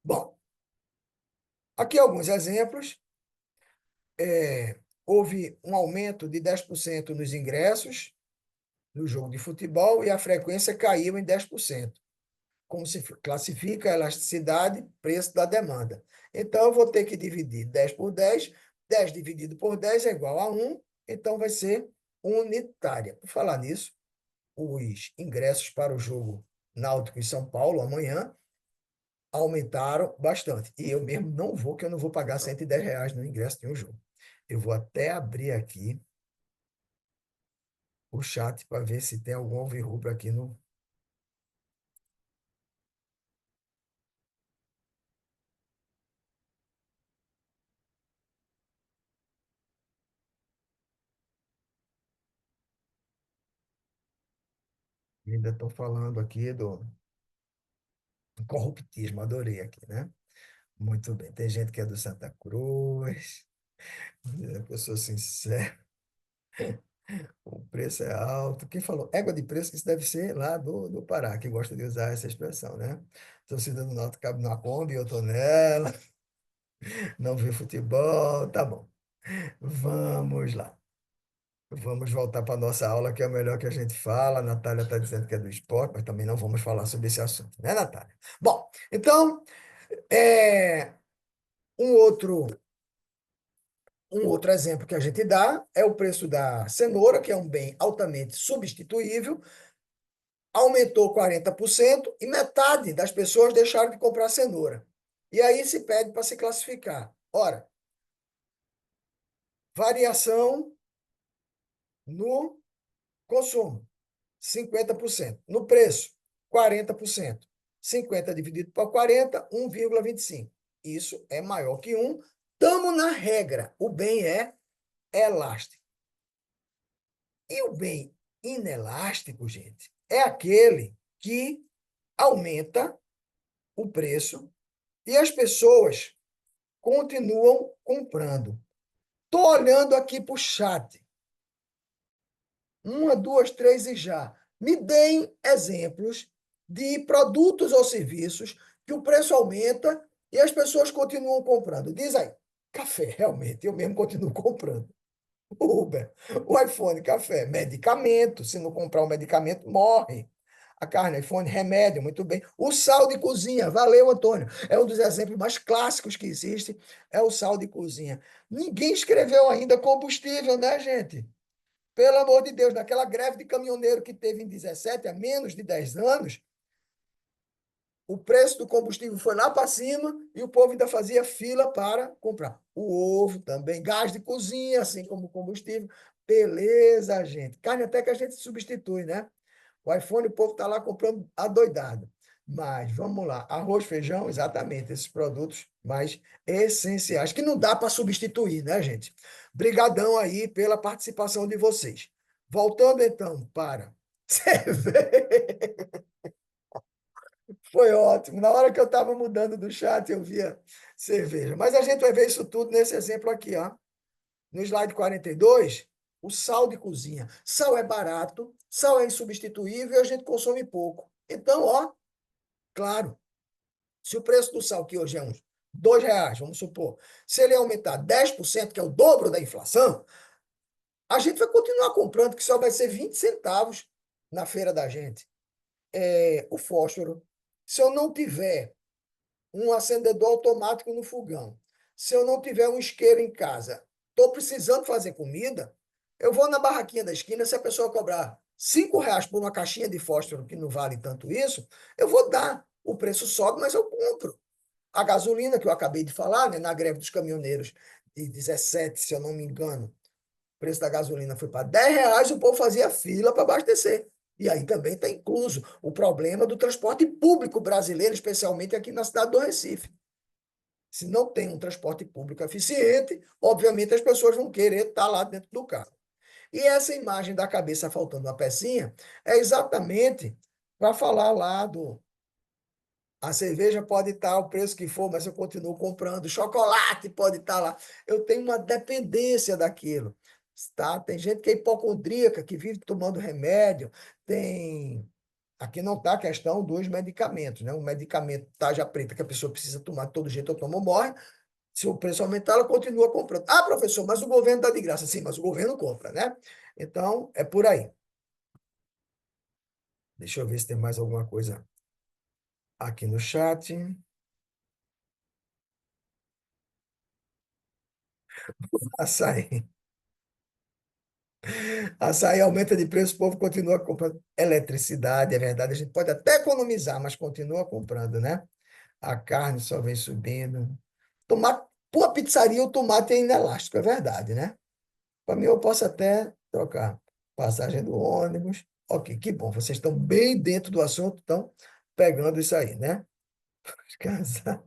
Bom, aqui alguns exemplos. Houve um aumento de 10% nos ingressos no jogo de futebol e a frequência caiu em 10%. Como se classifica a elasticidade, preço da demanda. Então, eu vou ter que dividir 10 por 10. 10 dividido por 10 é igual a 1, então vai ser unitária. Por falar nisso, os ingressos para o jogo Náutico e São Paulo amanhã aumentaram bastante. E eu mesmo não vou, que eu não vou pagar R$ 110 no ingresso de um jogo. Eu vou até abrir aqui o chat para ver se tem algum alvirrubro aqui no. Ainda estou falando aqui do corruptismo, adorei aqui, né? Muito bem. Tem gente que é do Santa Cruz, eu sou sincero, o preço é alto. Quem falou égua de preço, isso deve ser lá do Pará, que gosta de usar essa expressão, né? Torcida do Náutico cabe numa Kombi, eu tô nela, não vi futebol, tá bom. Vamos lá. Vamos voltar para a nossa aula, que é o melhor que a gente fala. A Natália está dizendo que é do esporte, mas também não vamos falar sobre esse assunto, né, Natália? Bom, então, é, um outro, um outro exemplo que a gente dá é o preço da cenoura, que é um bem altamente substituível, aumentou 40% e metade das pessoas deixaram de comprar cenoura. E aí se pede para se classificar. Ora, variação no consumo. 50%. No preço, 40%. 50 dividido por 40, 1,25. Isso é maior que 1. Estamos na regra. O bem é elástico. E o bem inelástico, gente, é aquele que aumenta o preço e as pessoas continuam comprando. Estou olhando aqui para o chat. Uma, duas, três e já. Me deem exemplos de produtos ou serviços que o preço aumenta e as pessoas continuam comprando. Diz aí. Café, realmente, eu mesmo continuo comprando. O Uber, o iPhone, café, medicamento. Se não comprar o medicamento, morre. A carne, iPhone, remédio, muito bem. O sal de cozinha, valeu, Antônio. É um dos exemplos mais clássicos que existe, é o sal de cozinha. Ninguém escreveu ainda combustível, né, gente? Pelo amor de Deus, naquela greve de caminhoneiro que teve em 17, há menos de 10 anos, o preço do combustível foi lá para cima e o povo ainda fazia fila para comprar. O ovo também, gás de cozinha, assim como o combustível. Beleza, gente. Carne até que a gente substitui, né? O iPhone, o povo está lá comprando adoidado. Mas vamos lá, arroz, feijão, exatamente, esses produtos mais essenciais, que não dá para substituir, né, gente? Brigadão aí pela participação de vocês. Voltando então para cerveja. Foi ótimo. Na hora que eu estava mudando do chat, eu via cerveja. Mas a gente vai ver isso tudo nesse exemplo aqui, ó. No slide 42, o sal de cozinha. Sal é barato, sal é insubstituível e a gente consome pouco. Então, ó, claro, se o preço do sal, que hoje é uns R$ 2, vamos supor, se ele aumentar 10%, que é o dobro da inflação, a gente vai continuar comprando, que só vai ser 20 centavos na feira da gente. O fósforo, se eu não tiver um acendedor automático no fogão, se eu não tiver um isqueiro em casa, estou precisando fazer comida, eu vou na barraquinha da esquina, se a pessoa cobrar R$ 5 por uma caixinha de fósforo, que não vale tanto isso, eu vou dar. O preço sobe, mas eu compro. A gasolina, que eu acabei de falar, né, na greve dos caminhoneiros de 17, se eu não me engano, o preço da gasolina foi para R$ 10, o povo fazia fila para abastecer. E aí também está incluso o problema do transporte público brasileiro, especialmente aqui na cidade do Recife. Se não tem um transporte público eficiente, obviamente as pessoas vão querer estar lá dentro do carro. E essa imagem da cabeça faltando uma pecinha é exatamente para falar lá do. A cerveja pode estar o preço que for, mas eu continuo comprando. Chocolate pode estar lá. Eu tenho uma dependência daquilo. Tá? Tem gente que é hipocondríaca, que vive tomando remédio. Tem. Aqui não está a questão dos medicamentos, né? Um medicamento tarja preta que a pessoa precisa tomar de todo jeito, ou toma ou morre. Se o preço aumentar, ela continua comprando. Ah, professor, mas o governo dá de graça. Sim, mas o governo compra, né? Então, é por aí. Deixa eu ver se tem mais alguma coisa aqui no chat. Açaí. Açaí aumenta de preço, o povo continua comprando. Eletricidade, é verdade, a gente pode até economizar, mas continua comprando, né? A carne só vem subindo. Tomate, para uma pizzaria, o tomate é inelástico, é verdade, né? Para mim, eu posso até trocar passagem do ônibus. Ok, que bom, vocês estão bem dentro do assunto, estão pegando isso aí, né? Casar.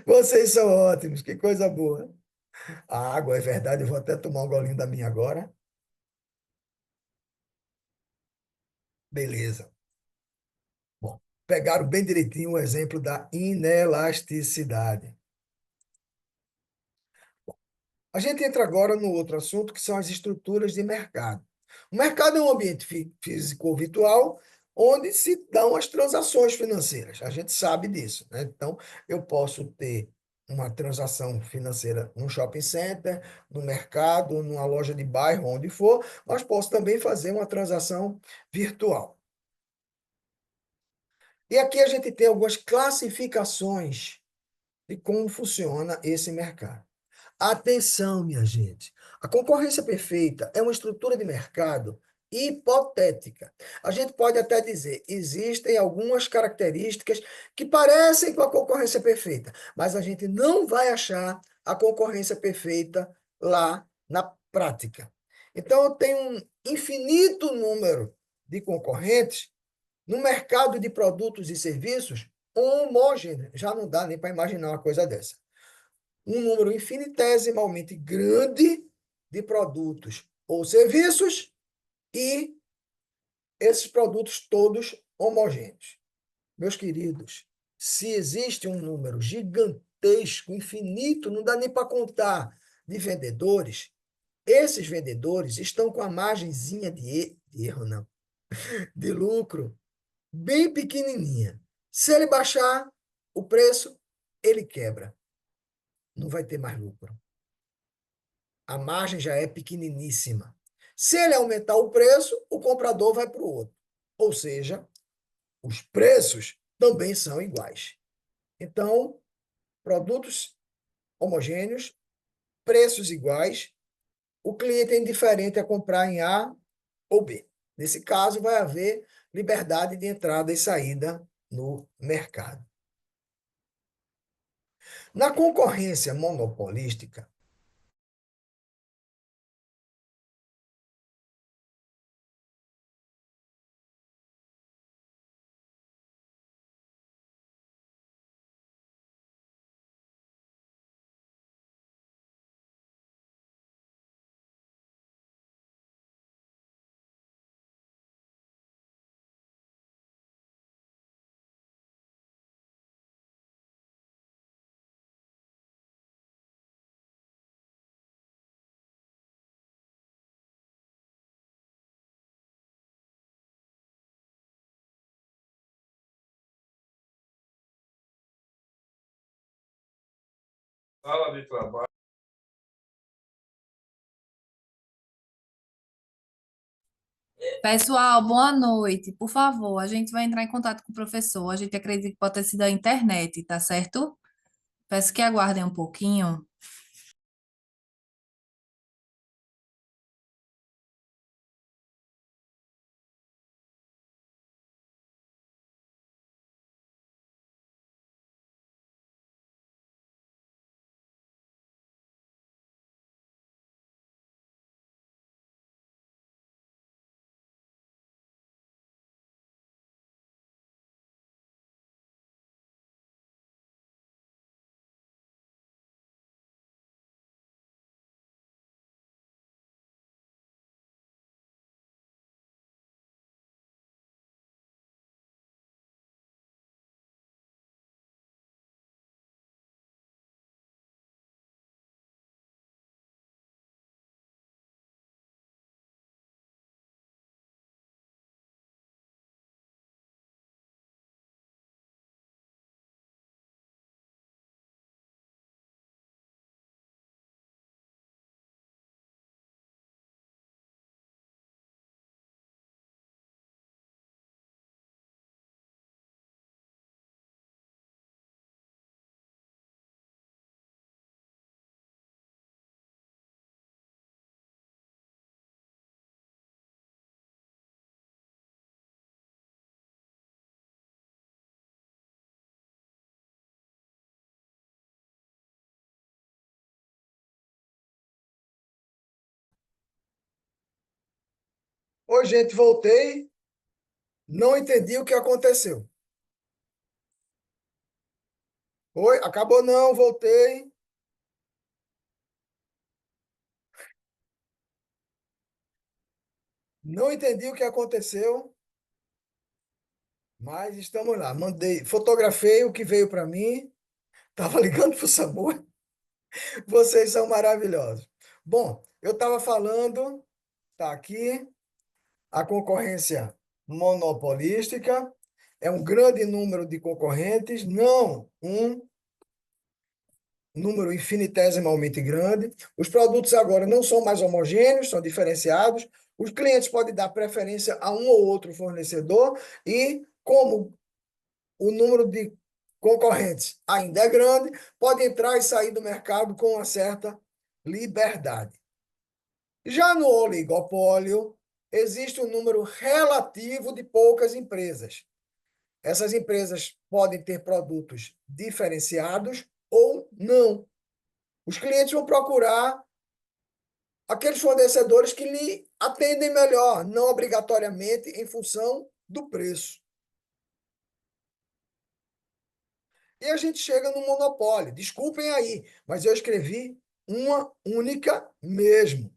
Vocês são ótimos, que coisa boa. A água, é verdade, eu vou até tomar um golinho da minha agora. Beleza. Bom, pegaram bem direitinho o exemplo da inelasticidade. A gente entra agora no outro assunto, que são as estruturas de mercado. O mercado é um ambiente físico ou virtual onde se dão as transações financeiras. A gente sabe disso, né? Então, eu posso ter uma transação financeira num shopping center, no mercado, numa loja de bairro, onde for, mas posso também fazer uma transação virtual. E aqui a gente tem algumas classificações de como funciona esse mercado. Atenção, minha gente. A concorrência perfeita é uma estrutura de mercado hipotética. A gente pode até dizer, existem algumas características que parecem com a concorrência perfeita, mas a gente não vai achar a concorrência perfeita lá na prática. Então, eu tenho um infinito número de concorrentes no mercado de produtos e serviços homogêneo. Já não dá nem para imaginar uma coisa dessa. Um número infinitesimalmente grande de produtos ou serviços e esses produtos todos homogêneos. Meus queridos, se existe um número gigantesco, infinito, não dá nem para contar, de vendedores, esses vendedores estão com a margenzinha de erro, não, de lucro bem pequenininha. Se ele baixar o preço, ele quebra. Não vai ter mais lucro. A margem já é pequeniníssima. Se ele aumentar o preço, o comprador vai para o outro. Ou seja, os preços também são iguais. Então, produtos homogêneos, preços iguais, o cliente é indiferente a comprar em A ou B. Nesse caso, vai haver liberdade de entrada e saída no mercado. Na concorrência monopolística, Sala de trabalho. Pessoal, boa noite. Por favor, a gente vai entrar em contato com o professor. A gente acredita que pode ter sido a internet, tá certo? Peço que aguardem um pouquinho. oi, gente, voltei, não entendi o que aconteceu. Oi, acabou não, voltei, não entendi o que aconteceu. Mas estamos lá. Mandei, fotografei o que veio para mim. Estava ligando para o Samuel. Vocês são maravilhosos. Bom, eu estava falando, tá aqui, a concorrência monopolística. É um grande número de concorrentes, não um número infinitesimalmente grande. Os produtos agora não são mais homogêneos, são diferenciados. Os clientes podem dar preferência a um ou outro fornecedor e, como o número de concorrentes ainda é grande, pode entrar e sair do mercado com uma certa liberdade. Já no oligopólio, existe um número relativo de poucas empresas. Essas empresas podem ter produtos diferenciados ou não. Os clientes vão procurar aqueles fornecedores que lhe atendem melhor, não obrigatoriamente em função do preço. E a gente chega no monopólio. Desculpem aí, mas eu escrevi uma única mesmo.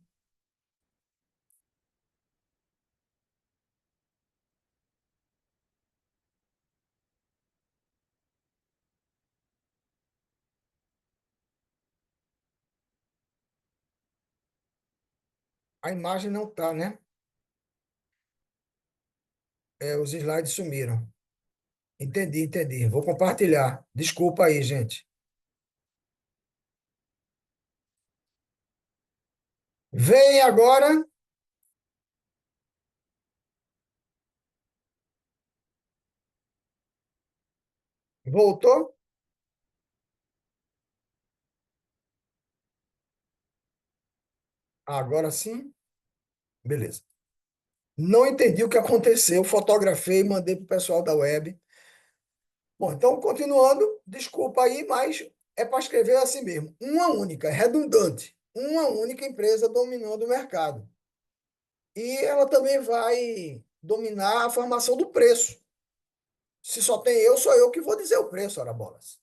A imagem não está, né? Os slides sumiram. Entendi, entendi. Vou compartilhar. Desculpa aí, gente. Vem agora. Voltou? Agora sim. Beleza. Não entendi o que aconteceu. Fotografei e mandei para o pessoal da web. Bom, então, continuando, desculpa aí, mas é para escrever assim mesmo. Uma única, é redundante. Uma única empresa dominando o mercado. E ela também vai dominar a formação do preço. Se só tem eu, sou eu que vou dizer o preço, ora bolas.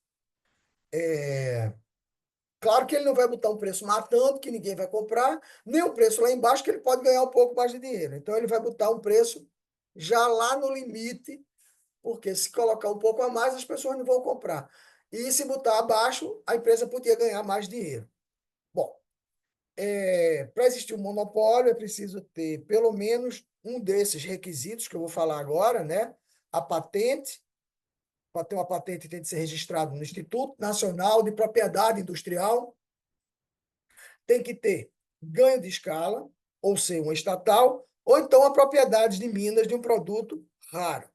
Claro que ele não vai botar um preço matando, que ninguém vai comprar, nem um preço lá embaixo, que ele pode ganhar um pouco mais de dinheiro. Então, ele vai botar um preço já lá no limite, porque se colocar um pouco a mais, as pessoas não vão comprar. E se botar abaixo, a empresa podia ganhar mais dinheiro. Bom, para existir um monopólio, é preciso ter pelo menos um desses requisitos que eu vou falar agora, né? A patente. Para ter uma patente, tem de ser registrado no Instituto Nacional de Propriedade Industrial. Tem que ter ganho de escala, ou ser uma estatal, ou então a propriedade de Minas de um produto raro.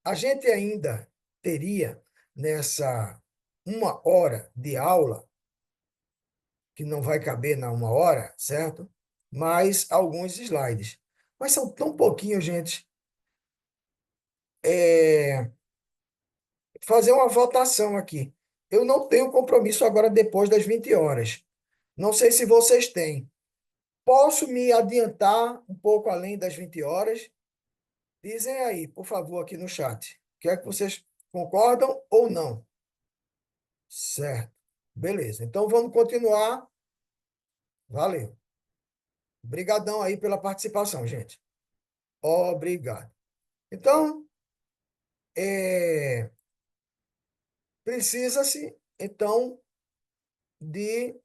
A gente ainda teria nessa uma hora de aula, que não vai caber na uma hora, certo? Mais alguns slides. Mas são tão pouquinhos, gente. Fazer uma votação aqui. Eu não tenho compromisso agora depois das 20 horas. Não sei se vocês têm. Posso me adiantar um pouco além das 20 horas? Dizem aí, por favor, aqui no chat. Quer que vocês concordam ou não? Certo. Beleza. Então vamos continuar. Valeu. Obrigadão aí pela participação, gente. Obrigado. Então, precisa-se, então, de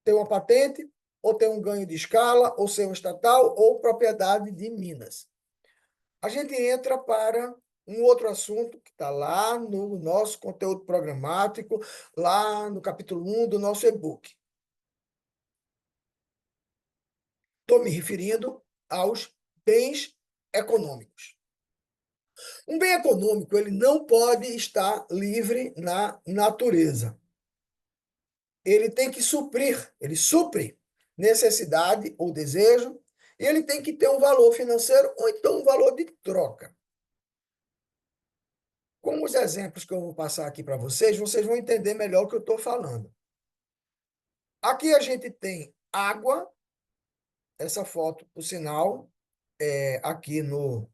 ter uma patente, ou ter um ganho de escala, ou ser um estatal, ou propriedade de Minas. A gente entra para um outro assunto que está lá no nosso conteúdo programático, lá no capítulo 1 do nosso e-book. Estou me referindo aos bens econômicos. Um bem econômico, ele não pode estar livre na natureza. Ele tem que suprir, ele supre necessidade ou desejo, e ele tem que ter um valor financeiro ou então um valor de troca. Com os exemplos que eu vou passar aqui para vocês, vocês vão entender melhor o que eu estou falando. Aqui a gente tem água, essa foto, por sinal, aqui no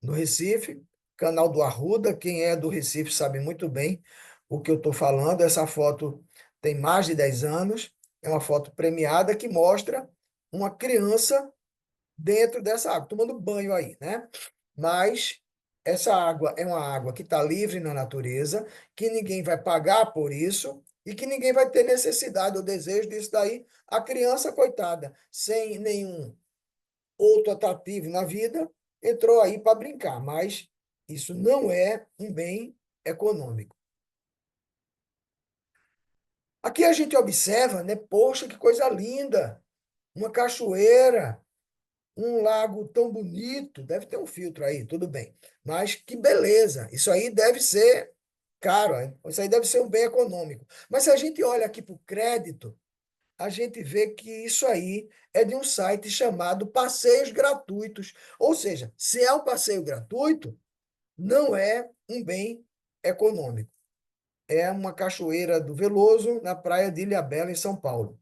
Recife, canal do Arruda. Quem é do Recife sabe muito bem o que eu estou falando. Essa foto tem mais de 10 anos, é uma foto premiada que mostra uma criança dentro dessa água, tomando banho aí, né? Mas essa água é uma água que está livre na natureza, que ninguém vai pagar por isso e que ninguém vai ter necessidade ou desejo disso daí. A criança, coitada, sem nenhum outro atrativo na vida, entrou aí para brincar, mas isso não é um bem econômico. Aqui a gente observa, né? Poxa, que coisa linda! Uma cachoeira, um lago tão bonito, deve ter um filtro aí, tudo bem. Mas que beleza! Isso aí deve ser caro, hein? Isso aí deve ser um bem econômico. Mas se a gente olha aqui para o crédito, a gente vê que isso aí é de um site chamado Passeios Gratuitos. Ou seja, se é um passeio gratuito, não é um bem econômico. É uma cachoeira do Veloso, na praia de Ilhabela, em São Paulo.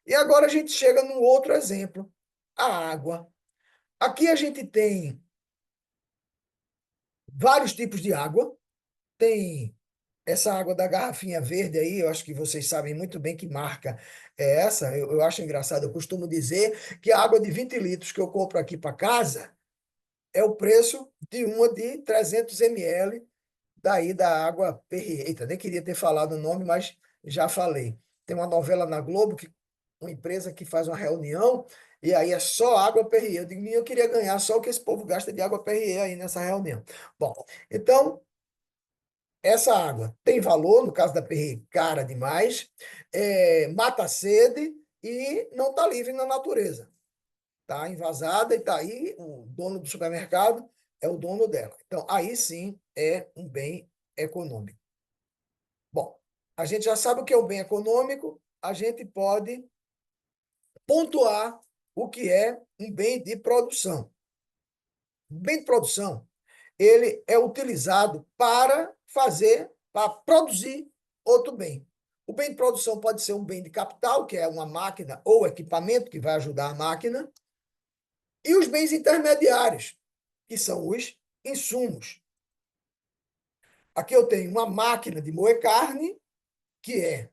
E agora a gente chega num outro exemplo, a água. Aqui a gente tem vários tipos de água. Tem essa água da garrafinha verde aí, eu acho que vocês sabem muito bem que marca é essa. Eu acho engraçado, eu costumo dizer que a água de 20 litros que eu compro aqui para casa é o preço de uma de 300 ml daí da água Perrier. Eita, nem queria ter falado o nome, mas já falei. Tem uma novela na Globo, uma empresa que faz uma reunião, e aí é só água Perrier. Eu digo, eu queria ganhar só o que esse povo gasta de água Perrier aí nessa reunião. Bom, então, essa água tem valor, no caso da Perrier, cara demais, mata a sede e não está livre na natureza. Está invasada e está aí, o dono do supermercado é o dono dela. Então, aí sim é um bem econômico. Bom, a gente já sabe o que é um bem econômico, a gente pode pontuar o que é um bem de produção. O bem de produção, ele é utilizado para produzir outro bem. O bem de produção pode ser um bem de capital, que é uma máquina ou equipamento que vai ajudar a máquina, e os bens intermediários, que são os insumos. Aqui eu tenho uma máquina de moer carne, que é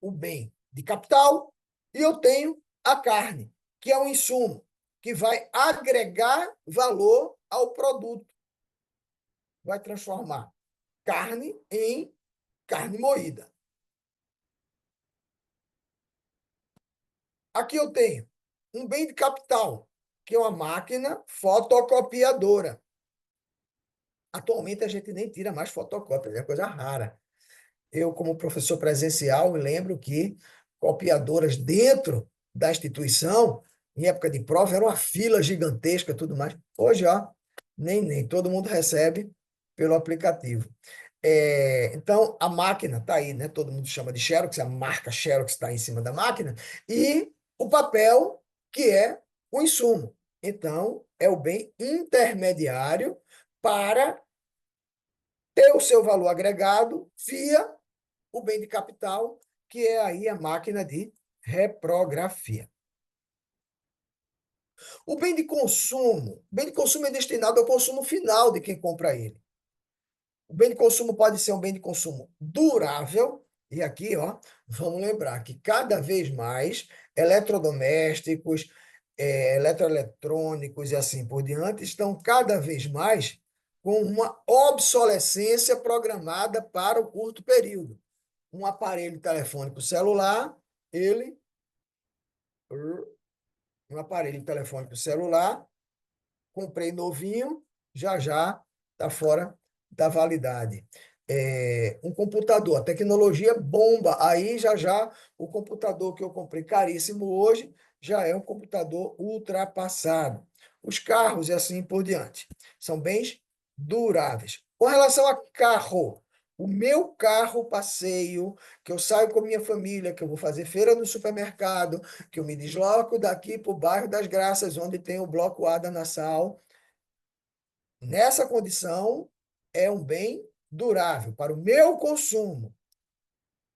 o bem de capital, e eu tenho a carne, que é um insumo, que vai agregar valor ao produto, vai transformar carne em carne moída. Aqui eu tenho um bem de capital, que é uma máquina fotocopiadora. Atualmente a gente nem tira mais fotocópia, é coisa rara. Eu, como professor presencial, me lembro que copiadoras dentro da instituição, em época de prova, era uma fila gigantesca e tudo mais. Hoje, ó, nem todo mundo recebe pelo aplicativo. Então, a máquina está aí, né? Todo mundo chama de Xerox, a marca Xerox está em cima da máquina, e o papel, que é o insumo. Então, é o bem intermediário para ter o seu valor agregado via o bem de capital, que é aí a máquina de reprografia. O bem de consumo é destinado ao consumo final de quem compra ele. O bem de consumo pode ser um bem de consumo durável, e aqui, ó, vamos lembrar que cada vez mais eletrodomésticos, eletroeletrônicos e assim por diante estão cada vez mais com uma obsolescência programada para o curto período. Um aparelho telefônico celular, ele, um aparelho telefônico celular, comprei novinho, já já está fora da validade. Um computador, a tecnologia bomba, aí já já o computador que eu comprei caríssimo hoje já é um computador ultrapassado. Os carros e assim por diante. São bens duráveis. Com relação a carro, o meu carro passeio, que eu saio com minha família, que eu vou fazer feira no supermercado, que eu me desloco daqui para o bairro das Graças, onde tem o Bloco A da Nassau. Nessa condição, é um bem durável para o meu consumo.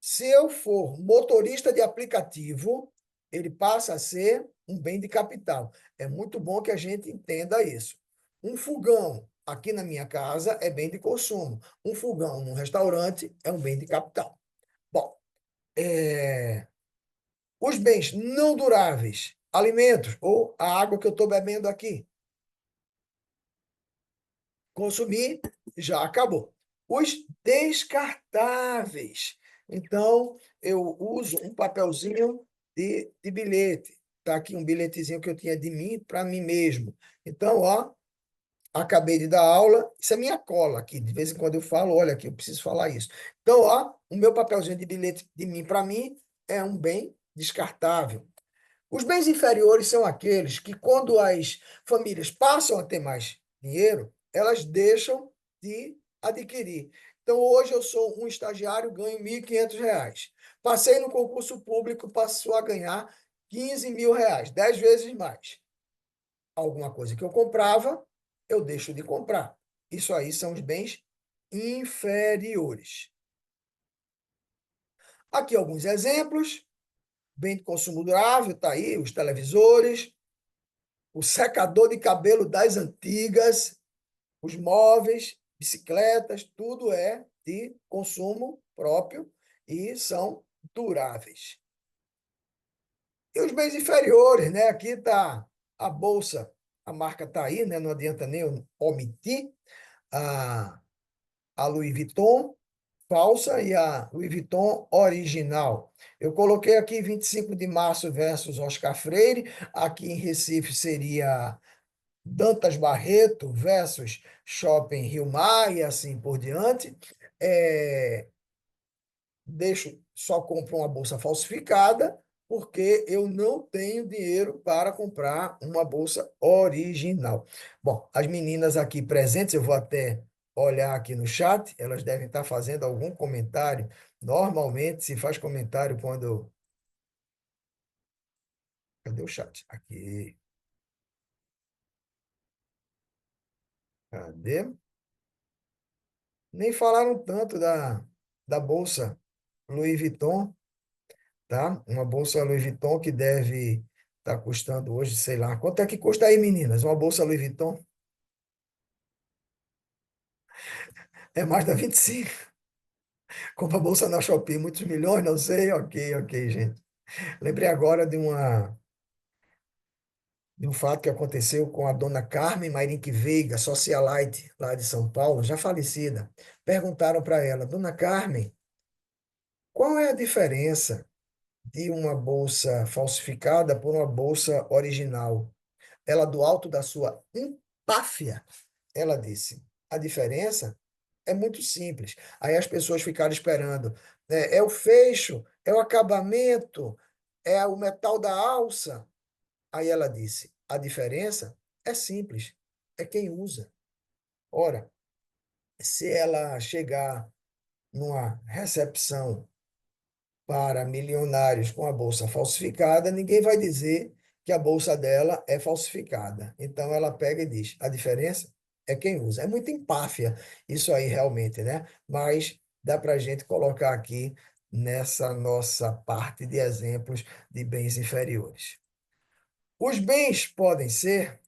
Se eu for motorista de aplicativo, ele passa a ser um bem de capital. É muito bom que a gente entenda isso. Um fogão aqui na minha casa é bem de consumo. Um fogão num restaurante é um bem de capital. Bom, os bens não duráveis, alimentos, ou a água que eu estou bebendo aqui. Consumir, já acabou. Os descartáveis. Então, eu uso um papelzinho de bilhete. Está aqui um bilhetezinho que eu tinha de mim para mim mesmo. Então, ó, acabei de dar aula. Isso é minha cola aqui. De vez em quando eu falo, olha aqui, eu preciso falar isso. Então, ó, o meu papelzinho de bilhete de mim para mim é um bem descartável. Os bens inferiores são aqueles que, quando as famílias passam a ter mais dinheiro, elas deixam de adquirir. Então, hoje eu sou um estagiário, ganho R$ 1.500. Passei no concurso público, passou a ganhar R$ 15.000, 10 vezes mais. Alguma coisa que eu comprava, eu deixo de comprar. Isso aí são os bens inferiores. Aqui alguns exemplos. Bem de consumo durável, está aí, os televisores, o secador de cabelo das antigas, os móveis, bicicletas, tudo é de consumo próprio e são duráveis. E os bens inferiores, né? Aqui está a bolsa, a marca está aí, né? Não adianta nem eu omitir, a, a Louis Vuitton falsa e a Louis Vuitton original. Eu coloquei aqui 25 de março versus Oscar Freire, aqui em Recife seria Dantas Barreto versus Shopping Rio Mar e assim por diante. É, só compro uma bolsa falsificada porque eu não tenho dinheiro para comprar uma bolsa original. Bom, as meninas aqui presentes, eu vou até olhar aqui no chat, elas devem estar fazendo algum comentário. Normalmente se faz comentário quando. Cadê o chat? Aqui. Cadê? Nem falaram tanto da bolsa Louis Vuitton, tá? Uma bolsa Louis Vuitton que deve estar custando hoje, sei lá. Quanto é que custa aí, meninas? Uma bolsa Louis Vuitton? É mais da 25. Compra a bolsa na Shopee, muitos milhões, não sei. Ok, ok, gente. Lembrei agora de um fato que aconteceu com a dona Carmen Mairink Veiga, socialite lá de São Paulo, já falecida. Perguntaram para ela, dona Carmen, qual é a diferença de uma bolsa falsificada por uma bolsa original? Ela, do alto da sua empáfia, ela disse: a diferença é muito simples. Aí as pessoas ficaram esperando. É o fecho, é o acabamento, é o metal da alça. Aí ela disse: a diferença é simples, é quem usa. Ora, se ela chegar numa recepção para milionários com a bolsa falsificada, ninguém vai dizer que a bolsa dela é falsificada. Então ela pega e diz: a diferença é quem usa. É muito empáfia isso aí realmente, né? Mas dá para a gente colocar aqui nessa nossa parte de exemplos de bens inferiores. Os bens podem ser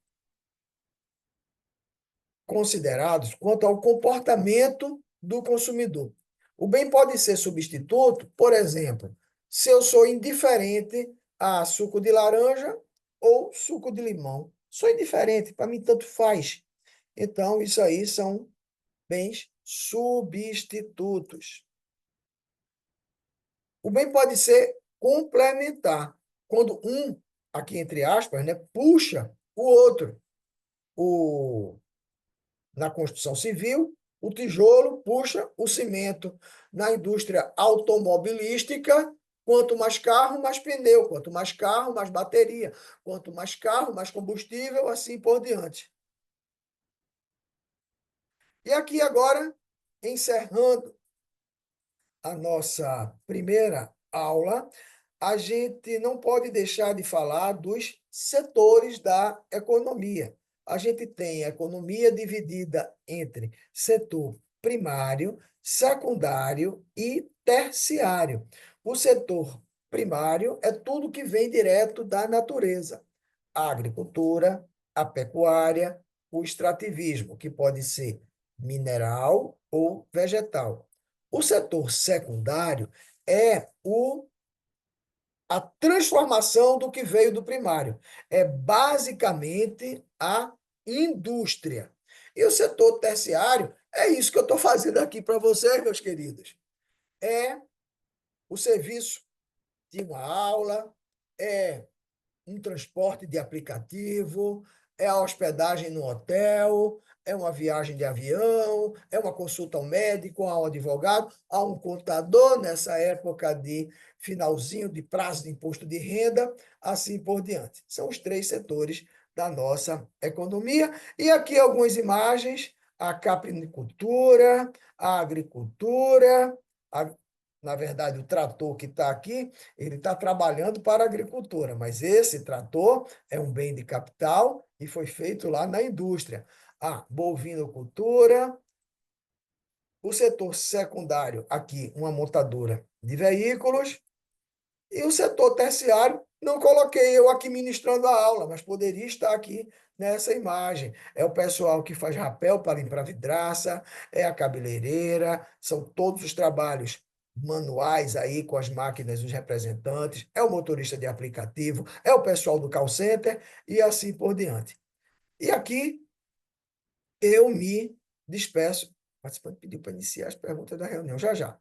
considerados quanto ao comportamento do consumidor. O bem pode ser substituto, por exemplo, se eu sou indiferente a suco de laranja ou suco de limão. Sou indiferente, para mim tanto faz. Então, isso aí são bens substitutos. O bem pode ser complementar, quando um, aqui entre aspas, né, puxa o outro. O Na construção civil, o tijolo puxa o cimento. Na indústria automobilística, quanto mais carro, mais pneu. Quanto mais carro, mais bateria. Quanto mais carro, mais combustível, assim por diante. E aqui agora, encerrando a nossa primeira aula, a gente não pode deixar de falar dos setores da economia. A gente tem a economia dividida entre setor primário, secundário e terciário. O setor primário é tudo que vem direto da natureza: a agricultura, a pecuária, o extrativismo, que pode ser mineral ou vegetal. O setor secundário é a transformação do que veio do primário. É basicamente a indústria. E o setor terciário, é isso que eu estou fazendo aqui para vocês, meus queridos. É o serviço de uma aula, é um transporte de aplicativo, é a hospedagem no hotel, é uma viagem de avião, é uma consulta ao médico, ao advogado, a um contador nessa época de finalzinho de prazo de imposto de renda, assim por diante. São os três setores da nossa economia. E aqui algumas imagens: a caprinicultura, a agricultura, a, na verdade, o trator que está aqui, ele está trabalhando para a agricultura, mas esse trator é um bem de capital e foi feito lá na indústria. A bovinocultura, o setor secundário, aqui, uma montadora de veículos, e o setor terciário, não coloquei eu aqui ministrando a aula, mas poderia estar aqui nessa imagem. É o pessoal que faz rapel para limpar vidraça, é a cabeleireira, são todos os trabalhos manuais aí com as máquinas dos representantes, é o motorista de aplicativo, é o pessoal do call center e assim por diante. E aqui eu me despeço. O participante pediu para iniciar as perguntas da reunião, já já.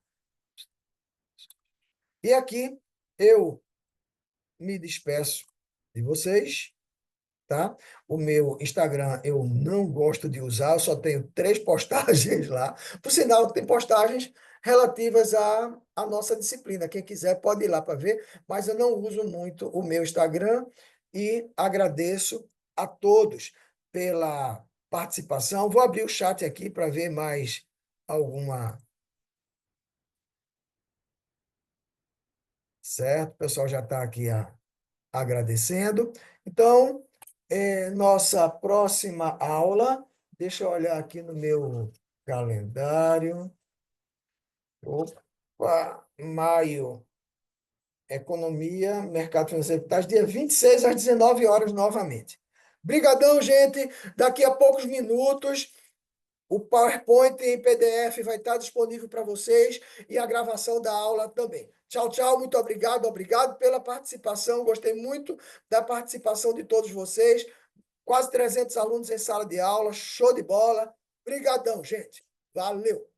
E aqui eu me despeço de vocês, tá? O meu Instagram eu não gosto de usar, eu só tenho 3 postagens lá. Por sinal, tem postagens relativas à nossa disciplina. Quem quiser pode ir lá para ver, mas eu não uso muito o meu Instagram e agradeço a todos pela participação. Vou abrir o chat aqui para ver mais alguma. Certo? O pessoal já está aqui agradecendo. Então, nossa próxima aula, deixa eu olhar aqui no meu calendário. Opa, maio, economia, mercado financeiro, capitais, dia 26 às 19 horas novamente. Brigadão, gente. Daqui a poucos minutos, o PowerPoint em PDF vai estar disponível para vocês e a gravação da aula também. Tchau, tchau, muito obrigado, obrigado pela participação. Gostei muito da participação de todos vocês. Quase 300 alunos em sala de aula, show de bola. Brigadão, gente. Valeu.